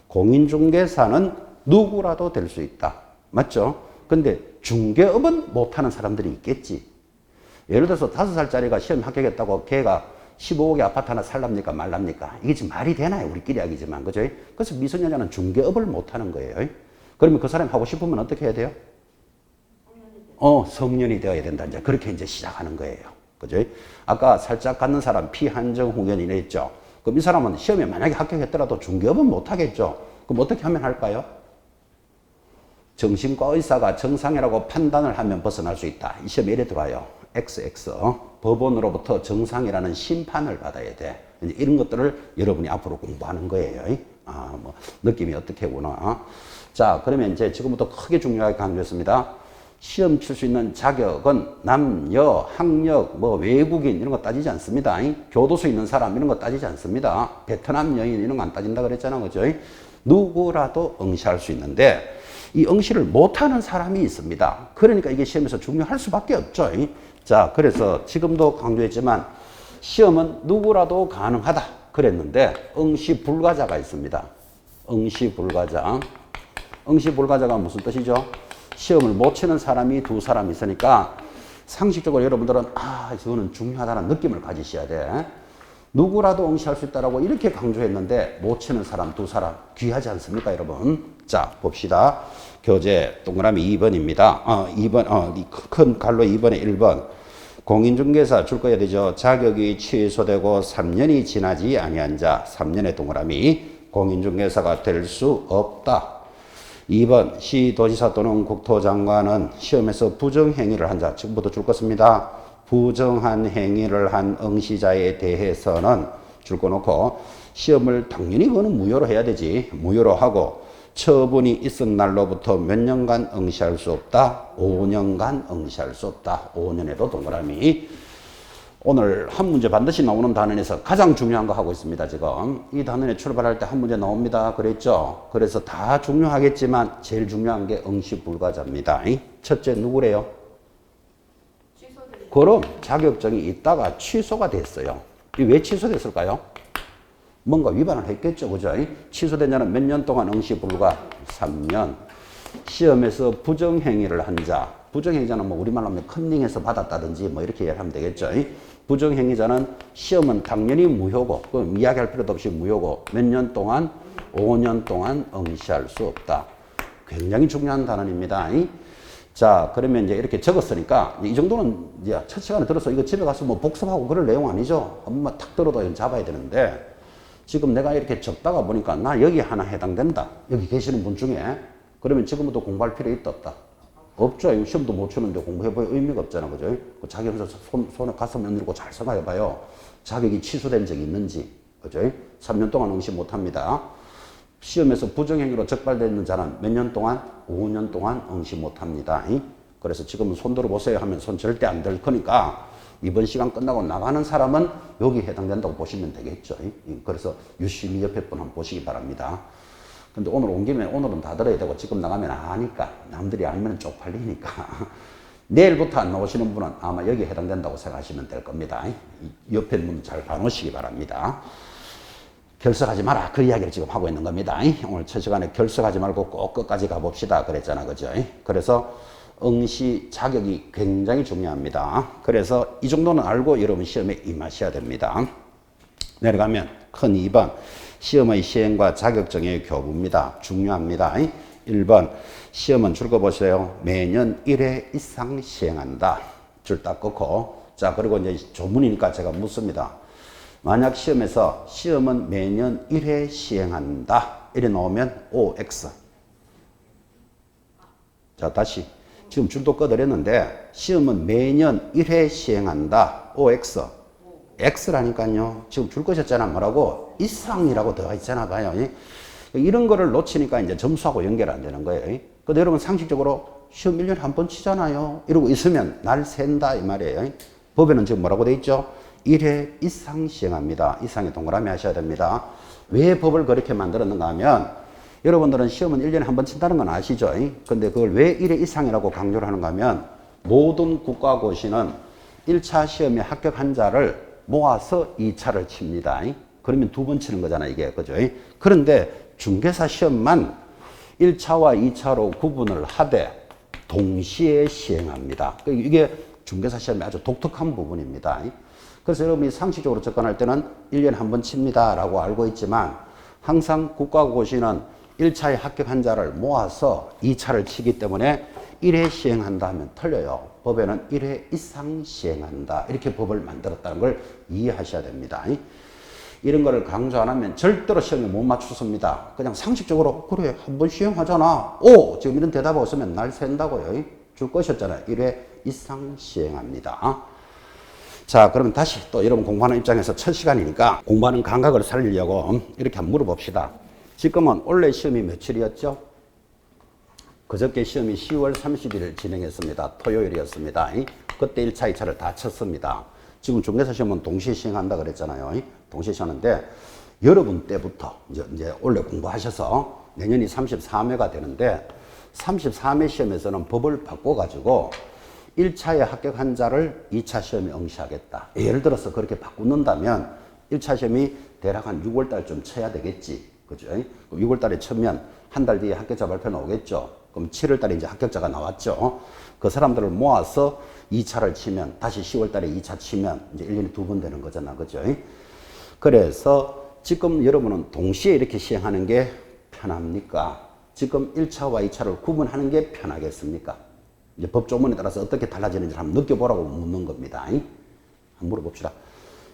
공인중개사는 누구라도 될 수 있다. 맞죠? 근데 중개업은 못하는 사람들이 있겠지. 예를 들어서 5살짜리가 시험 합격했다고 걔가 15억의 아파트 하나 살랍니까 말랍니까? 이게 지금 말이 되나요? 우리끼리 이야기지만. 그죠? 그래서 미성년자는 중개업을 못하는 거예요. 그러면 그 사람이 하고 싶으면 어떻게 해야 돼요? 성년이 되어야 된다. 이제 그렇게 이제 시작하는 거예요. 그죠? 아까 살짝 갖는 사람 피한정 후견이라 했죠. 그럼 이 사람은 시험에 만약에 합격했더라도 중개업은 못하겠죠. 그럼 어떻게 하면 할까요? 정신과 의사가 정상이라고 판단을 하면 벗어날 수 있다. 이 시험에 이래 들어와요. XX. 법원으로부터 정상이라는 심판을 받아야 돼. 이제 이런 것들을 여러분이 앞으로 공부하는 거예요. 뭐 느낌이 어떻게 오나. 자, 그러면 이제 지금부터 크게 중요하게 강조했습니다. 시험 칠 수 있는 자격은 남녀, 학력, 뭐 외국인 이런 거 따지지 않습니다. 교도소에 있는 사람 이런 거 따지지 않습니다. 베트남 여인 이런 거 안 따진다 그랬잖아, 그죠? 누구라도 응시할 수 있는데 이 응시를 못하는 사람이 있습니다. 그러니까 이게 시험에서 중요할 수밖에 없죠. 자, 그래서 지금도 강조했지만 시험은 누구라도 가능하다 그랬는데 응시 불가자가 있습니다. 응시 불가자. 응시 불가자가 무슨 뜻이죠? 시험을 못 치는 사람이 2사람 있으니까 상식적으로 여러분들은 저거는 중요하다는 느낌을 가지셔야 돼. 누구라도 응시할 수 있다라고 이렇게 강조했는데 못 치는 사람 2사람 귀하지 않습니까, 여러분? 자, 봅시다. 교재 동그라미 2번입니다. 2번 큰 갈로 2번에 1번. 공인중개사 줄 거야 되죠. 자격이 취소되고 3년이 지나지 아니한 자 3년의 동그라미 공인중개사가 될 수 없다. 2번 시도지사 또는 국토장관은 시험에서 부정행위를 한 자, 지금부터 줄 것입니다. 부정한 행위를 한 응시자에 대해서는 줄 거 놓고 시험을 당연히 그거는 무효로 해야 되지. 무효로 하고 처분이 있은 날로부터 몇 년간 응시할 수 없다. 5년간 응시할 수 없다. 5년에도 동그라미. 오늘 한 문제 반드시 나오는 단원에서 가장 중요한 거 하고 있습니다. 지금 이 단원에 출발할 때 한 문제 나옵니다. 그랬죠? 그래서 다 중요하겠지만 제일 중요한 게 응시 불가자입니다. 첫째 누구래요? 그럼 자격증이 있다가 취소가 됐어요. 왜 취소됐을까요? 뭔가 위반을 했겠죠. 그죠? 취소된 자는 몇 년 동안 응시 불가? 3년. 시험에서 부정행위를 한 자. 부정행위자는 뭐 우리말로 하면 컨닝해서 받았다든지 뭐 이렇게 이해하면 되겠죠. 부정행위자는 시험은 당연히 무효고, 그럼 이야기할 필요도 없이 무효고, 몇 년 동안? 5년 동안 응시할 수 없다. 굉장히 중요한 단원입니다. 자, 그러면 이제 이렇게 적었으니까, 이 정도는 이제 첫 시간에 들어서 이거 집에 가서 뭐 복습하고 그럴 내용 아니죠? 한번 탁 들어도 잡아야 되는데, 지금 내가 이렇게 적다가 보니까 나 여기 하나 해당된다. 여기 계시는 분 중에. 그러면 지금부터 공부할 필요 있다 없다? 없죠. 시험도 못 치는데 공부해볼 의미가 없잖아. 그죠? 자기 혼자 손에 가슴 흔들고 잘 생각해봐요. 자격이 취소된 적이 있는지. 그죠? 3년 동안 응시 못합니다. 시험에서 부정행위로 적발되는 자는 몇 년 동안? 5년 동안 응시 못합니다. 그래서 지금 손 들어보세요 하면 손 절대 안 들 거니까 이번 시간 끝나고 나가는 사람은 여기 해당된다고 보시면 되겠죠. 그래서 유심히 옆에 분 한번 보시기 바랍니다. 근데 오늘 온 김에 오늘은 다 들어야 되고 지금 나가면 아니까 남들이 알면 쪽팔리니까 내일부터 안 나오시는 분은 아마 여기에 해당된다고 생각하시면 될 겁니다. 이 옆에 문 잘 봐놓으시기 바랍니다. 결석하지 마라. 그 이야기를 지금 하고 있는 겁니다. 오늘 첫 시간에 결석하지 말고 꼭 끝까지 가봅시다. 그랬잖아. 그죠? 그래서 응시 자격이 굉장히 중요합니다. 그래서 이 정도는 알고 여러분 시험에 임하셔야 됩니다. 내려가면 큰 2번 시험의 시행과 자격증의 교부입니다. 중요합니다. 1번 시험은 줄거 보세요. 매년 1회 이상 시행한다. 줄 딱 끊고 자 그리고 이제 조문이니까 제가 묻습니다. 만약 시험에서 시험은 매년 1회 시행한다. 이래 나오면 OX. 자 다시 지금 줄도 꺼드렸는데 시험은 매년 1회 시행한다. OX. X라니까요. 지금 줄 것이었잖아. 뭐라고? 이상이라고 들어가 있잖아. 봐요. 이런 거를 놓치니까 이제 점수하고 연결 안 되는 거예요. 근데 여러분 상식적으로 시험 1년에 한 번 치잖아요. 이러고 있으면 날 샌다 이 말이에요. 법에는 지금 뭐라고 돼 있죠? 1회 이상 시행합니다. 이상에 동그라미 하셔야 됩니다. 왜 법을 그렇게 만들었는가 하면 여러분들은 시험은 1년에 한 번 친다는 건 아시죠? 근데 그걸 왜 1회 이상이라고 강조를 하는가 하면 모든 국가고시는 1차 시험에 합격한 자를 모아서 2차를 칩니다. 그러면 2번 치는 거잖아, 이게. 그죠? 그런데 중개사 시험만 1차와 2차로 구분을 하되 동시에 시행합니다. 이게 중개사 시험의 아주 독특한 부분입니다. 그래서 여러분이 상식적으로 접근할 때는 1년에 한 번 칩니다 라고 알고 있지만 항상 국가고시는 1차에 합격한 자를 모아서 2차를 치기 때문에 1회 시행한다 하면 틀려요. 법에는 1회 이상 시행한다. 이렇게 법을 만들었다는 걸 이해하셔야 됩니다. 이런 거를 강조 안 하면 절대로 시험에 못 맞추습니다. 그냥 상식적으로 그래 한 번 시행하잖아. 오! 지금 이런 대답 없으면 날 샌다고요. 줄 것이었잖아요. 1회 이상 시행합니다. 자 그러면 다시 또 여러분 공부하는 입장에서 첫 시간이니까 공부하는 감각을 살리려고 이렇게 한번 물어봅시다. 지금은 원래 시험이 며칠이었죠? 그저께 시험이 10월 30일 진행했습니다. 토요일이었습니다. 그때 1차, 2차를 다 쳤습니다. 지금 중개사 시험은 동시에 시행한다 그랬잖아요. 동시에 시행하는데 여러분 때부터 이제 원래 공부하셔서 내년이 33회가 되는데 33회 시험에서는 법을 바꿔가지고 1차에 합격한 자를 2차 시험에 응시하겠다. 예를 들어서 그렇게 바꾼다면 1차 시험이 대략 한 6월 달쯤 쳐야 되겠지. 그죠? 6월 달에 치면 한 달 뒤에 합격자 발표 나오겠죠. 그럼 7월 달에 이제 합격자가 나왔죠. 그 사람들을 모아서 2차를 치면 다시 10월 달에 2차 치면 이제 1년에 2번 되는 거잖아. 그죠? 그래서 지금 여러분은 동시에 이렇게 시행하는 게 편합니까? 지금 1차와 2차를 구분하는 게 편하겠습니까? 이제 법조문에 따라서 어떻게 달라지는지 한번 느껴보라고 묻는 겁니다. 한번 물어봅시다.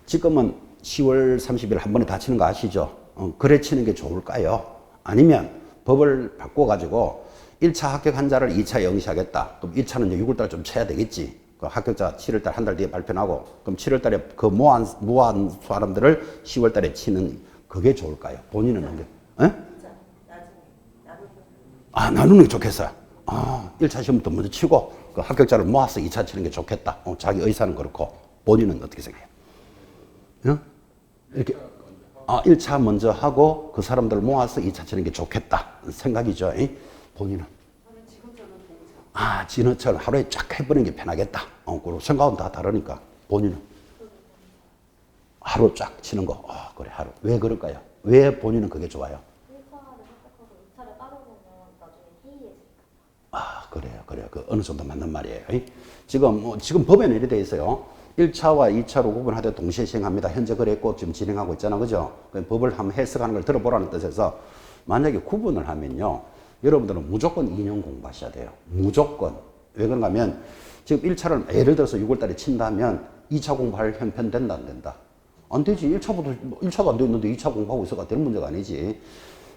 지금은 10월 30일 한 번에 다 치는 거 아시죠? 그래 치는 게 좋을까요? 아니면 법을 바꿔가지고 1차 합격한 자를 2차에 응시하겠다. 그럼 1차는 이제 6월 달쯤 쳐야 되겠지. 그 합격자 7월 달 한 달 뒤에 발표 나고 그럼 7월 달에 그 모한 사람들을 10월 달에 치는 그게 좋을까요? 본인은 언제? 나누는 게 좋겠어요. 1차 시험부터 먼저 치고 그 합격자를 모아서 2차 치는 게 좋겠다. 자기 의사는 그렇고 본인은 어떻게 생각해요? 이렇게 1차 먼저 하고 그 사람들을 모아서 2차 치는 게 좋겠다 생각이죠. 본인은? 저는 지금처럼 동차. 지금처럼 하루에 쫙 해버리는 게 편하겠다. 그리고 생각은 다 다르니까 본인은? 하루 쫙 치는 거. 그래 하루. 왜 그럴까요? 왜 본인은 그게 좋아요? 1차를 합격하고 2차를 따라보면 나중에 해이해지니까. 그래요. 그 어느 정도 맞는 말이에요. 지금 법에는 이렇게 돼 있어요. 1차와 2차로 구분하되 동시에 시행합니다. 현재 그랬고 지금 진행하고 있잖아. 그죠? 법을 한번 해석하는 걸 들어보라는 뜻에서 만약에 구분을 하면요. 여러분들은 무조건 2년 공부하셔야 돼요. 무조건. 왜 그런가 하면 지금 1차를 예를 들어서 6월 달에 친다면 2차 공부할 형편 된다 안 된다? 안 되지. 1차가 안 되는데 2차 공부하고 있어가 되는 문제가 아니지.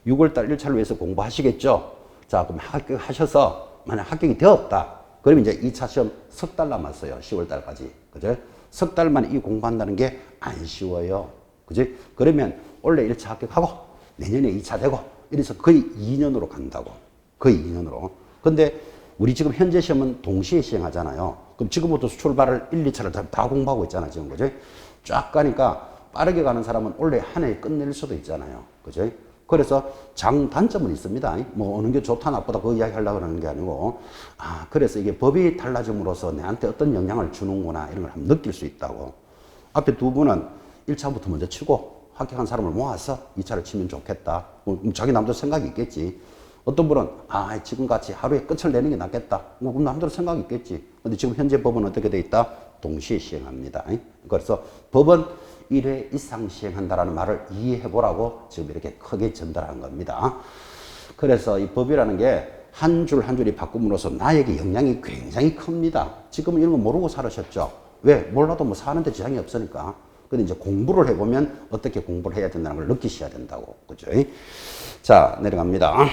6월 달 1차를 위해서 공부하시겠죠? 자, 그럼 합격하셔서 만약 합격이 되었다. 그러면 이제 2차 시험 석 달 남았어요. 10월 달까지. 그죠? 석 달만 이 공부한다는 게 안 쉬워요. 그지? 그러면 원래 1차 합격하고 내년에 2차 되고 이래서 거의 2년으로 간다고. 거의 2년으로. 근데 우리 지금 현재 시험은 동시에 시행하잖아요. 그럼 지금부터 출발을 1, 2차를 다 공부하고 있잖아. 지금. 그죠? 쫙 가니까 빠르게 가는 사람은 원래 한 해에 끝낼 수도 있잖아요. 그죠? 그래서 장단점은 있습니다. 뭐 어느 게 좋다 나쁘다 그 이야기 하려고 그러는 게 아니고, 그래서 이게 법이 달라짐으로써 내한테 어떤 영향을 주는구나 이런 걸 한번 느낄 수 있다고. 앞에 두 분은 1차부터 먼저 치고 합격한 사람을 모아서 2차를 치면 좋겠다. 자기 남도 생각이 있겠지. 어떤 분은 지금같이 하루에 끝을 내는 게 낫겠다. 그럼 남대로 생각이 있겠지. 근데 지금 현재 법은 어떻게 돼 있다? 동시에 시행합니다. 그래서 법은 1회 이상 시행한다라는 말을 이해해 보라고 지금 이렇게 크게 전달한 겁니다. 그래서 이 법이라는 게 한 줄 한 줄이 바꿈으로써 나에게 영향이 굉장히 큽니다. 지금 이런 거 모르고 살으셨죠? 왜? 몰라도 뭐 사는데 지장이 없으니까. 근데 이제 공부를 해보면 어떻게 공부를 해야 된다는 걸 느끼셔야 된다고. 그죠? 자, 내려갑니다.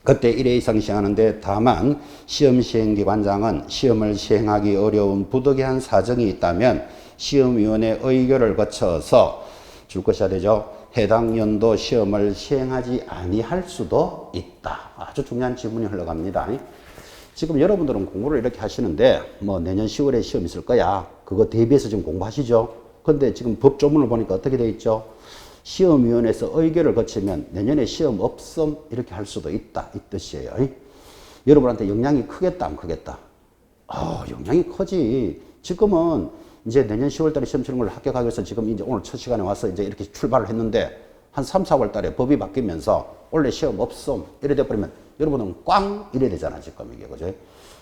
그때 1회 이상 시행하는데 다만 시험 시행기관장은 시험을 시행하기 어려운 부득이한 사정이 있다면 시험위원회 의결을 거쳐서 줄 것이야 되죠. 해당 연도 시험을 시행하지 아니할 수도 있다. 아주 중요한 지문이 흘러갑니다. 지금 여러분들은 공부를 이렇게 하시는데 뭐 내년 10월에 시험 있을 거야. 그거 대비해서 지금 공부하시죠. 근데 지금 법조문을 보니까 어떻게 돼 있죠? 시험위원회에서 의결을 거치면 내년에 시험 없음 이렇게 할 수도 있다. 이 뜻이에요. 여러분한테 영향이 크겠다 안 크겠다? 영향이 크지. 지금은 이제 내년 10월 달에 시험 치는 걸 합격하기 위해서 지금 이제 오늘 첫 시간에 와서 이제 이렇게 출발을 했는데 한 3, 4월 달에 법이 바뀌면서 원래 시험 없음 이래 돼버리면 여러분은 꽝 이래 되잖아 지금 이게 그죠?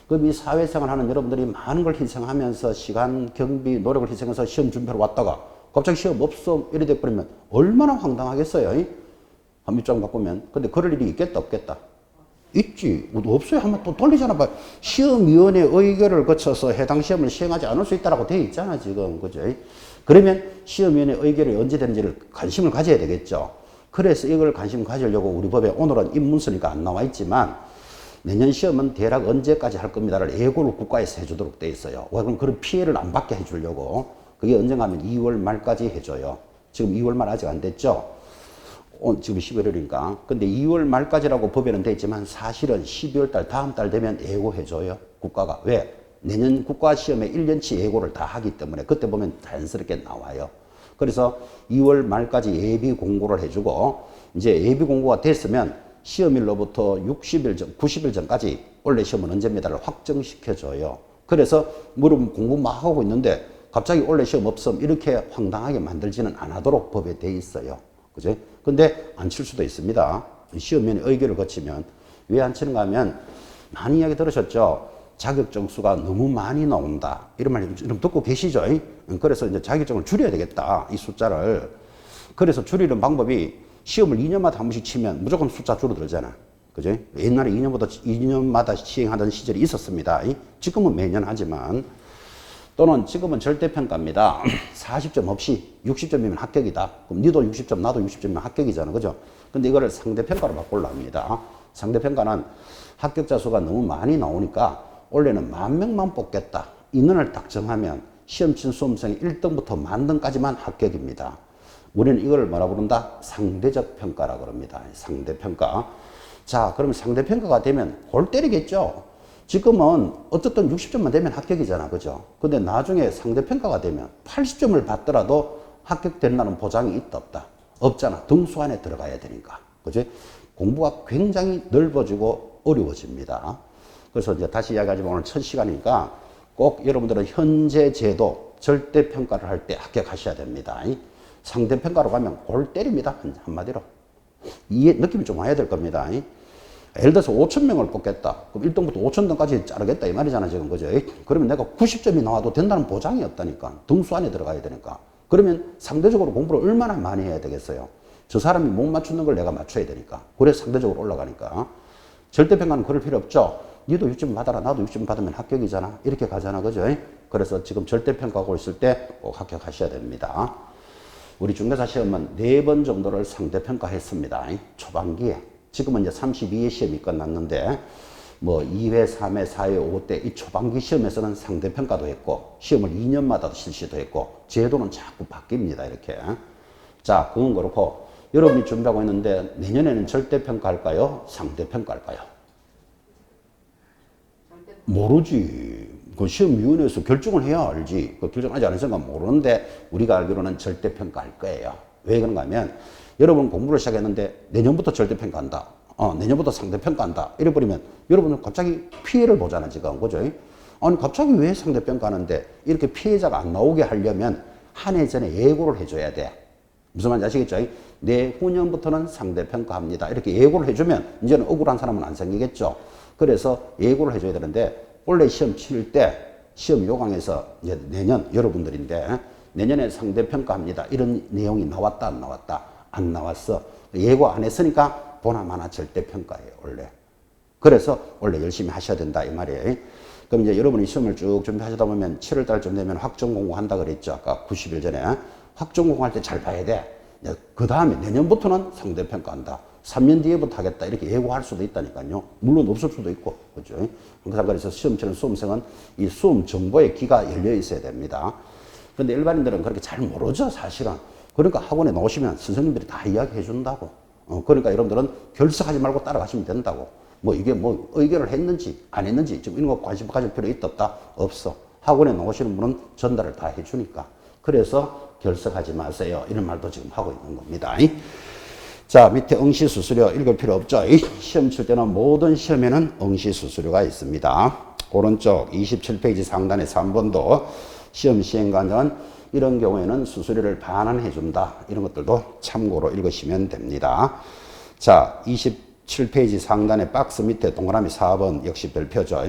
그럼 이 사회생활 하는 여러분들이 많은 걸 희생하면서 시간, 경비, 노력을 희생해서 시험 준비하러 왔다가 갑자기 시험 없음 이래 돼버리면 얼마나 황당하겠어요? 한 밑장 바꾸면. 근데 그럴 일이 있겠다 없겠다? 있지. 없어요 하면 또 돌리잖아. 시험위원회 의결을 거쳐서 해당 시험을 시행하지 않을 수 있다라고 되어 있잖아 지금. 그죠? 그러면 시험위원회 의결이 언제 되는지를 관심을 가져야 되겠죠. 그래서 이걸 관심 가지려고 우리 법에 오늘은 입문서니까 안 나와 있지만 내년 시험은 대략 언제까지 할 겁니다를 예고를 국가에서 해주도록 되어 있어요. 그럼 그런 피해를 안 받게 해주려고. 그게 언젠가 하면 2월 말까지 해줘요. 지금 2월 말 아직 안 됐죠? 지금 11월이니까. 근데 2월 말까지라고 법에는 돼 있지만 사실은 12월 달, 다음 달 되면 예고해줘요. 국가가. 왜? 내년 국가시험에 1년치 예고를 다 하기 때문에 그때 보면 자연스럽게 나와요. 그래서 2월 말까지 예비 공고를 해주고 이제 예비 공고가 됐으면 시험일로부터 60일 전, 90일 전까지 원래 시험은 언제입니다를 확정시켜줘요. 그래서 물론 공부 막 하고 있는데 갑자기 원래 시험 없음 이렇게 황당하게 만들지는 않도록 법에 돼 있어요. 그죠? 근데 안 칠 수도 있습니다. 시험위원회 의결을 거치면. 왜 안 치는가 하면 많이 이야기 들으셨죠? 자격증수가 너무 많이 나온다. 이런 말 좀 듣고 계시죠? 그래서 이제 자격증을 줄여야 되겠다. 이 숫자를. 그래서 줄이는 방법이 시험을 2년마다 한 번씩 치면 무조건 숫자 줄어들잖아. 그죠? 옛날에 2년마다 시행하던 시절이 있었습니다. 지금은 매년 하지만. 또는 지금은 절대평가입니다. 40점 없이 60점이면 합격이다. 그럼 니도 60점, 나도 60점이면 합격이잖아. 그죠? 근데 이거를 상대평가로 바꾸려 합니다. 상대평가는 합격자 수가 너무 많이 나오니까 원래는 10,000명만 뽑겠다. 인원을 딱 정하면 시험 친 수험생이 1등부터 만등까지만 합격입니다. 우리는 이걸 뭐라 부른다? 상대적 평가라 그럽니다. 상대평가. 자, 그러면 상대평가가 되면 골 때리겠죠? 지금은 어쨌든 60점만 되면 합격이잖아. 그죠? 근데 나중에 상대평가가 되면 80점을 받더라도 합격된다는 보장이 있다 없다? 없잖아. 등수 안에 들어가야 되니까. 그죠? 공부가 굉장히 넓어지고 어려워집니다. 그래서 이제 다시 이야기하지만 오늘 첫 시간이니까 꼭 여러분들은 현재 제도 절대평가를 할 때 합격하셔야 됩니다. 상대평가로 가면 골 때립니다. 한마디로. 이 느낌이 좀 와야 될 겁니다. 예를 들어서 5,000명을 뽑겠다. 그럼 1등부터 5,000등까지 자르겠다. 이 말이잖아, 지금. 그죠? 그러면 내가 90점이 나와도 된다는 보장이 없다니까. 등수 안에 들어가야 되니까. 그러면 상대적으로 공부를 얼마나 많이 해야 되겠어요? 저 사람이 못 맞추는 걸 내가 맞춰야 되니까. 그래서 상대적으로 올라가니까. 절대평가는 그럴 필요 없죠. 니도 6점 받아라. 나도 6점 받으면 합격이잖아. 이렇게 가잖아. 그죠? 그래서 지금 절대평가하고 있을 때 꼭 합격하셔야 됩니다. 우리 중개사 시험은 4번 정도를 상대평가했습니다. 초반기에. 지금은 이제 32회 시험이 끝났는데, 뭐 2회, 3회, 4회, 5회 이 초반기 시험에서는 상대평가도 했고, 시험을 2년마다 실시도 했고, 제도는 자꾸 바뀝니다. 이렇게. 자, 그건 그렇고, 여러분이 준비하고 있는데, 내년에는 절대평가 할까요? 상대평가 할까요? 모르지. 그 시험위원회에서 결정을 해야 알지. 그 결정하지 않은 순간 모르는데, 우리가 알기로는 절대평가 할 거예요. 왜 그런가 하면, 여러분 공부를 시작했는데 내년부터 절대평가한다. 내년부터 상대평가한다. 이래 버리면 여러분은 갑자기 피해를 보잖아, 지금. 그죠? 아니, 갑자기 왜 상대평가하는데 이렇게 피해자가 안 나오게 하려면 한 해 전에 예고를 해줘야 돼. 무슨 말인지 아시겠죠? 내후년부터는 상대평가합니다. 이렇게 예고를 해주면 이제는 억울한 사람은 안 생기겠죠. 그래서 예고를 해줘야 되는데 원래 시험 치를 때 시험 요강에서 이제 내년 여러분들인데 내년에 상대평가합니다. 이런 내용이 나왔다 안 나왔다? 안 나왔어. 예고 안 했으니까 보나마나 절대평가예요, 원래. 그래서 원래 열심히 하셔야 된다 이 말이에요. 그럼 이제 여러분이 시험을 쭉 준비하시다 보면 7월 달쯤 되면 확정 공고한다 그랬죠. 아까 90일 전에. 확정 공고할 때 잘 봐야 돼. 그 다음에 내년부터는 상대평가한다. 3년 뒤에부터 하겠다. 이렇게 예고할 수도 있다니까요. 물론 없을 수도 있고. 그죠? 항상 그래서 시험 치는 수험생은 이 수험 정보의 귀가 열려 있어야 됩니다. 근데 일반인들은 그렇게 잘 모르죠, 사실은. 그러니까 학원에 나오시면 선생님들이 다 이야기해 준다고. 그러니까 여러분들은 결석하지 말고 따라가시면 된다고. 뭐 이게 뭐 의결을 했는지 안 했는지 지금 이런 거 관심 가질 필요 있다 없다? 없어. 학원에 나오시는 분은 전달을 다 해주니까. 그래서 결석하지 마세요. 이런 말도 지금 하고 있는 겁니다. 자, 밑에 응시수수료 읽을 필요 없죠. 시험 칠 때는 모든 시험에는 응시수수료가 있습니다. 오른쪽 27페이지 상단의 3번도 시험 시행관은 이런 경우에는 수수료를 반환해 준다. 이런 것들도 참고로 읽으시면 됩니다. 자, 27페이지 상단의 박스 밑에 동그라미 4번 역시 별표죠.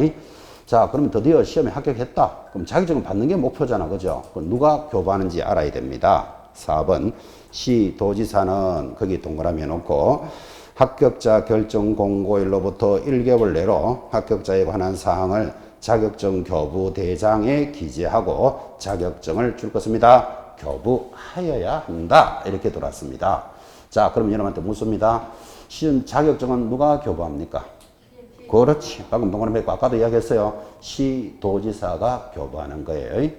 자, 그러면 드디어 시험에 합격했다. 그럼 자격증을 받는 게 목표잖아. 그죠? 누가 교부하는지 알아야 됩니다. 4번. 시도지사는 거기 동그라미 해놓고 합격자 결정 공고일로부터 1개월 내로 합격자에 관한 사항을 자격증 교부 대장에 기재하고 자격증을 줄 것입니다. 교부하여야 한다. 이렇게 들어왔습니다. 자, 그럼 여러분한테 묻습니다. 시험 자격증은 누가 교부합니까? 그렇지. 방금 동그라미 아까도 이야기했어요. 시도지사가 교부하는 거예요.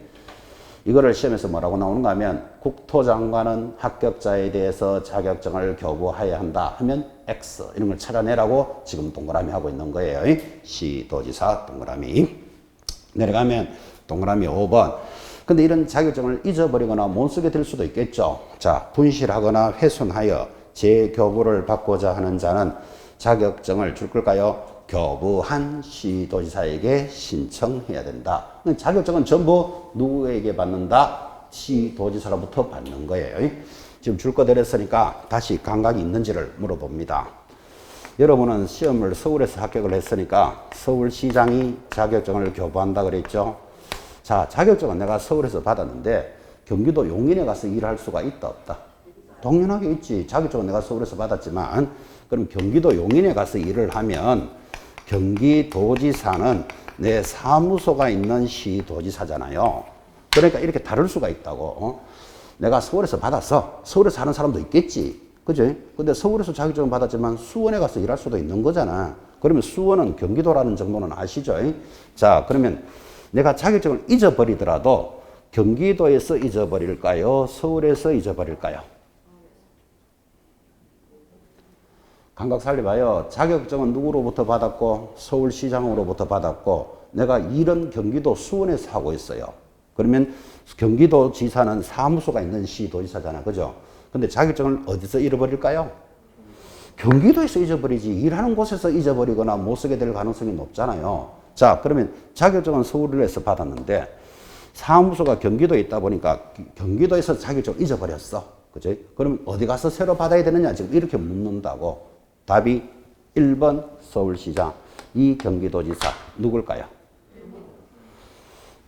이거를 시험에서 뭐라고 나오는가 하면 국토장관은 합격자에 대해서 자격증을 교부해야 한다 하면 X 이런 걸 찾아내라고 지금 동그라미 하고 있는 거예요. 시도지사 동그라미. 내려가면 동그라미 5번. 근데 이런 자격증을 잊어버리거나 못 쓰게 될 수도 있겠죠. 자, 분실하거나 훼손하여 재교부를 받고자 하는 자는 자격증을 줄 걸까요? 교부한 시도지사에게 신청해야 된다. 자격증은 전부 누구에게 받는다? 시도지사로부터 받는 거예요. 지금 줄 거 드렸으니까 다시 감각이 있는지를 물어봅니다. 여러분은 시험을 서울에서 합격을 했으니까 서울시장이 자격증을 교부한다 그랬죠. 자, 자격증은 내가 서울에서 받았는데 경기도 용인에 가서 일할 수가 있다 없다? 당연하게 있지. 자격증은 내가 서울에서 받았지만 그럼 경기도 용인에 가서 일을 하면 경기도지사는 내 사무소가 있는 시도지사잖아요. 그러니까 이렇게 다를 수가 있다고. 내가 서울에서 받았어. 서울에서 사는 사람도 있겠지. 그죠? 근데 서울에서 자격증을 받았지만 수원에 가서 일할 수도 있는 거잖아. 그러면 수원은 경기도라는 정도는 아시죠? 자, 그러면 내가 자격증을 잊어버리더라도 경기도에서 잊어버릴까요? 서울에서 잊어버릴까요? 감각 살려봐요. 자격증은 누구로부터 받았고 서울시장으로부터 받았고 내가 일은 경기도 수원에서 하고 있어요. 그러면 경기도지사는 사무소가 있는 시도지사잖아. 그죠? 근데 자격증을 어디서 잃어버릴까요? 경기도에서 잊어버리지 일하는 곳에서 잊어버리거나 못 쓰게 될 가능성이 높잖아요. 자, 그러면 자격증은 서울에서 받았는데 사무소가 경기도에 있다 보니까 경기도에서 자격증을 잊어버렸어. 그죠? 그러면 어디 가서 새로 받아야 되느냐? 지금 이렇게 묻는다고. 답이 1번 서울시장, 2 경기도지사. 누굴까요?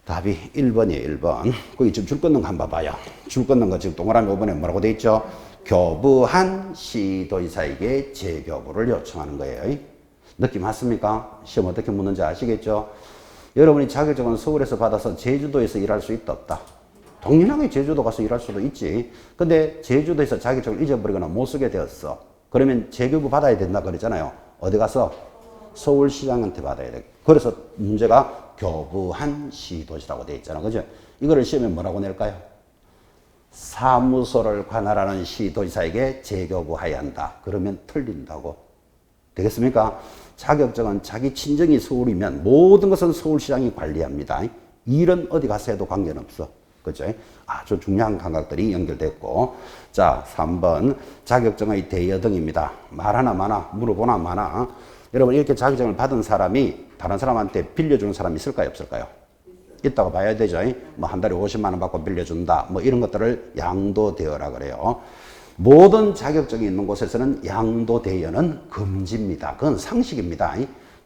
답이 1번이에요, 1번. 거기 지금 줄 끊는 거 한번 봐봐요. 줄 끊는 거 지금 동그라미 5번에 뭐라고 돼 있죠? 교부한 시도지사에게 재교부를 요청하는 거예요. 느낌 왔습니까? 시험 어떻게 묻는지 아시겠죠? 여러분이 자격증은 서울에서 받아서 제주도에서 일할 수 있다 없다? 당연하게 제주도 가서 일할 수도 있지. 근데 제주도에서 자격증을 잊어버리거나 못 쓰게 되었어. 그러면 재교부 받아야 된다 그랬잖아요. 어디 가서? 서울시장한테 받아야 돼. 그래서 문제가 교부한 시도지라고 되어 있잖아. 그죠? 이거를 시험에 뭐라고 낼까요? 사무소를 관할하는 시도지사에게 재교부해야 한다. 그러면 틀린다고. 되겠습니까? 자격증은 자기 친정이 서울이면 모든 것은 서울시장이 관리합니다. 일은 어디 가서 해도 관계는 없어. 그죠? 아주 중요한 감각들이 연결됐고. 자, 3번. 자격증의 대여 등입니다. 말하나 마나, 물어보나 마나. 여러분, 이렇게 자격증을 받은 사람이 다른 사람한테 빌려주는 사람이 있을까요? 없을까요? 있다고 봐야 되죠. 뭐 한 달에 50만 원 받고 빌려준다. 뭐 이런 것들을 양도대여라 그래요. 모든 자격증이 있는 곳에서는 양도대여는 금지입니다. 그건 상식입니다.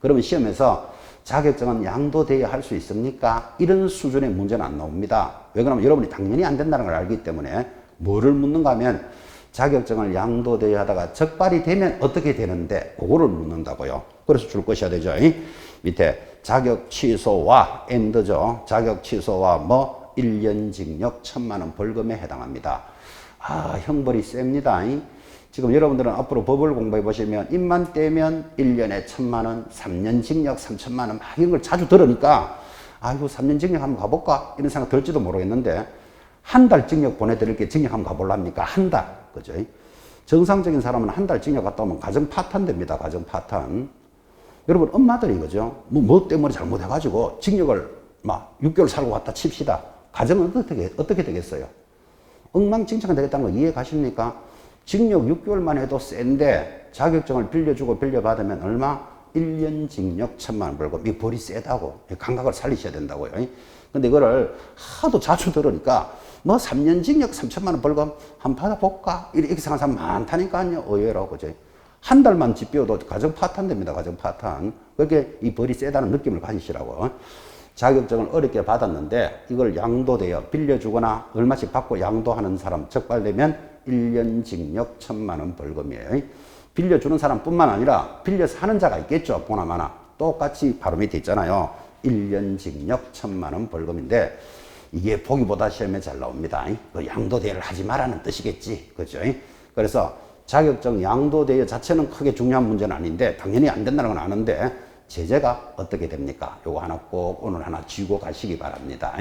그러면 시험에서 자격증은 양도대여 할 수 있습니까? 이런 수준의 문제는 안 나옵니다. 왜 그러면 여러분이 당연히 안 된다는 걸 알기 때문에 뭐를 묻는가 하면 자격증을 양도대여 하다가 적발이 되면 어떻게 되는데 그거를 묻는다고요. 그래서 줄 것이야 되죠. 밑에 자격 취소와 엔드죠. 자격 취소와 뭐 1년 징역 1,000만 원 벌금에 해당합니다. 아, 형벌이 셉니다. 지금 여러분들은 앞으로 법을 공부해 보시면 입만 떼면 1년에 1,000만 원, 3년 징역 3,000만 원 막 이런 걸 자주 들으니까 아이고 3년 징역 한번 가볼까 이런 생각 들지도 모르겠는데 한 달 징역 보내드릴게 징역 한번 가볼랍니까? 한 달. 그죠? 정상적인 사람은 한 달 징역 갔다 오면 가정 파탄 됩니다. 가정 파탄. 여러분 엄마들이 그죠? 뭐 때문에 잘못해가지고 징역을 막 6개월 살고 왔다 칩시다. 가정은 어떻게 되겠어요? 엉망진창이 되겠다는 거 이해 가십니까? 징역 6개월만 해도 센데 자격증을 빌려주고 빌려받으면 얼마? 1년 징역 1,000만 원 벌금. 이 벌이 세다고. 감각을 살리셔야 된다고요. 근데 이거를 하도 자주 들으니까 뭐 3년 징역 3,000만 원 벌금 한번 받아볼까? 이렇게 생각하는 사람 많다니까요. 의외로. 그죠? 한 달만 집 비워도 가정 파탄 됩니다. 가정 파탄. 그렇게 이 벌이 세다는 느낌을 가지시라고. 자격증을 어렵게 받았는데 이걸 양도되어 빌려주거나 얼마씩 받고 양도하는 사람 적발되면 1년 징역 1,000만 원 벌금이에요. 빌려주는 사람뿐만 아니라 빌려서 하는 자가 있겠죠. 보나마나. 똑같이 바로 밑에 있잖아요. 1년 징역 1,000만 원 벌금인데 이게 보기보다 시험에 잘 나옵니다. 그 양도대여를 하지 말라는 뜻이겠지. 그죠? 그래서 자격증 양도대여 자체는 크게 중요한 문제는 아닌데 당연히 안 된다는 건 아는데 제재가 어떻게 됩니까? 요거 하나 꼭 오늘 하나 쥐고 가시기 바랍니다.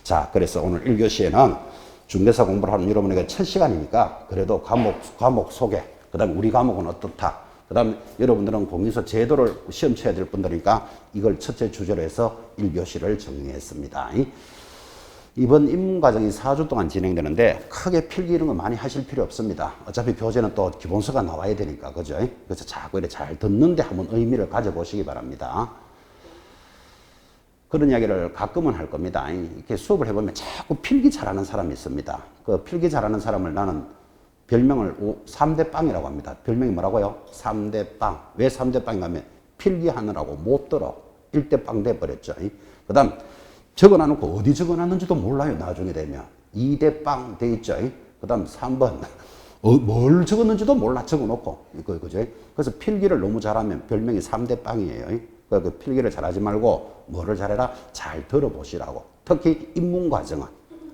자, 그래서 오늘 1교시에는 중개사 공부를 하는 여러분에게 첫 시간이니까 그래도 과목 소개, 그 다음에 우리 과목은 어떻다, 그 다음에 여러분들은 공인서 제도를 시험 쳐야 될 분들이니까 이걸 첫째 주제로 해서 1교시를 정리했습니다. 이번 입문과정이 4주 동안 진행되는데 크게 필기 이런 거 많이 하실 필요 없습니다. 어차피 교재는 또 기본서가 나와야 되니까, 그죠? 그래서 자꾸 이렇게 잘 듣는데 한번 의미를 가져보시기 바랍니다. 그런 이야기를 가끔은 할 겁니다. 이렇게 수업을 해보면 자꾸 필기 잘하는 사람이 있습니다. 그 필기 잘하는 사람을 나는 별명을 3대 빵이라고 합니다. 별명이 뭐라고요? 3대 빵. 왜 3대 빵인가 하면 필기하느라고 못 들어. 1대 빵 돼버렸죠. 그 다음 적어놔놓고 어디 적어놨는지도 몰라요. 나중에 되면 2대 빵 돼 있죠. 그 다음 3번 뭘 적었는지도 몰라. 적어놓고 그죠? 그래서 필기를 너무 잘하면 별명이 3대 빵이에요. 그 필기를 잘하지 말고 뭐를 잘해라? 잘 들어보시라고. 특히 입문과정은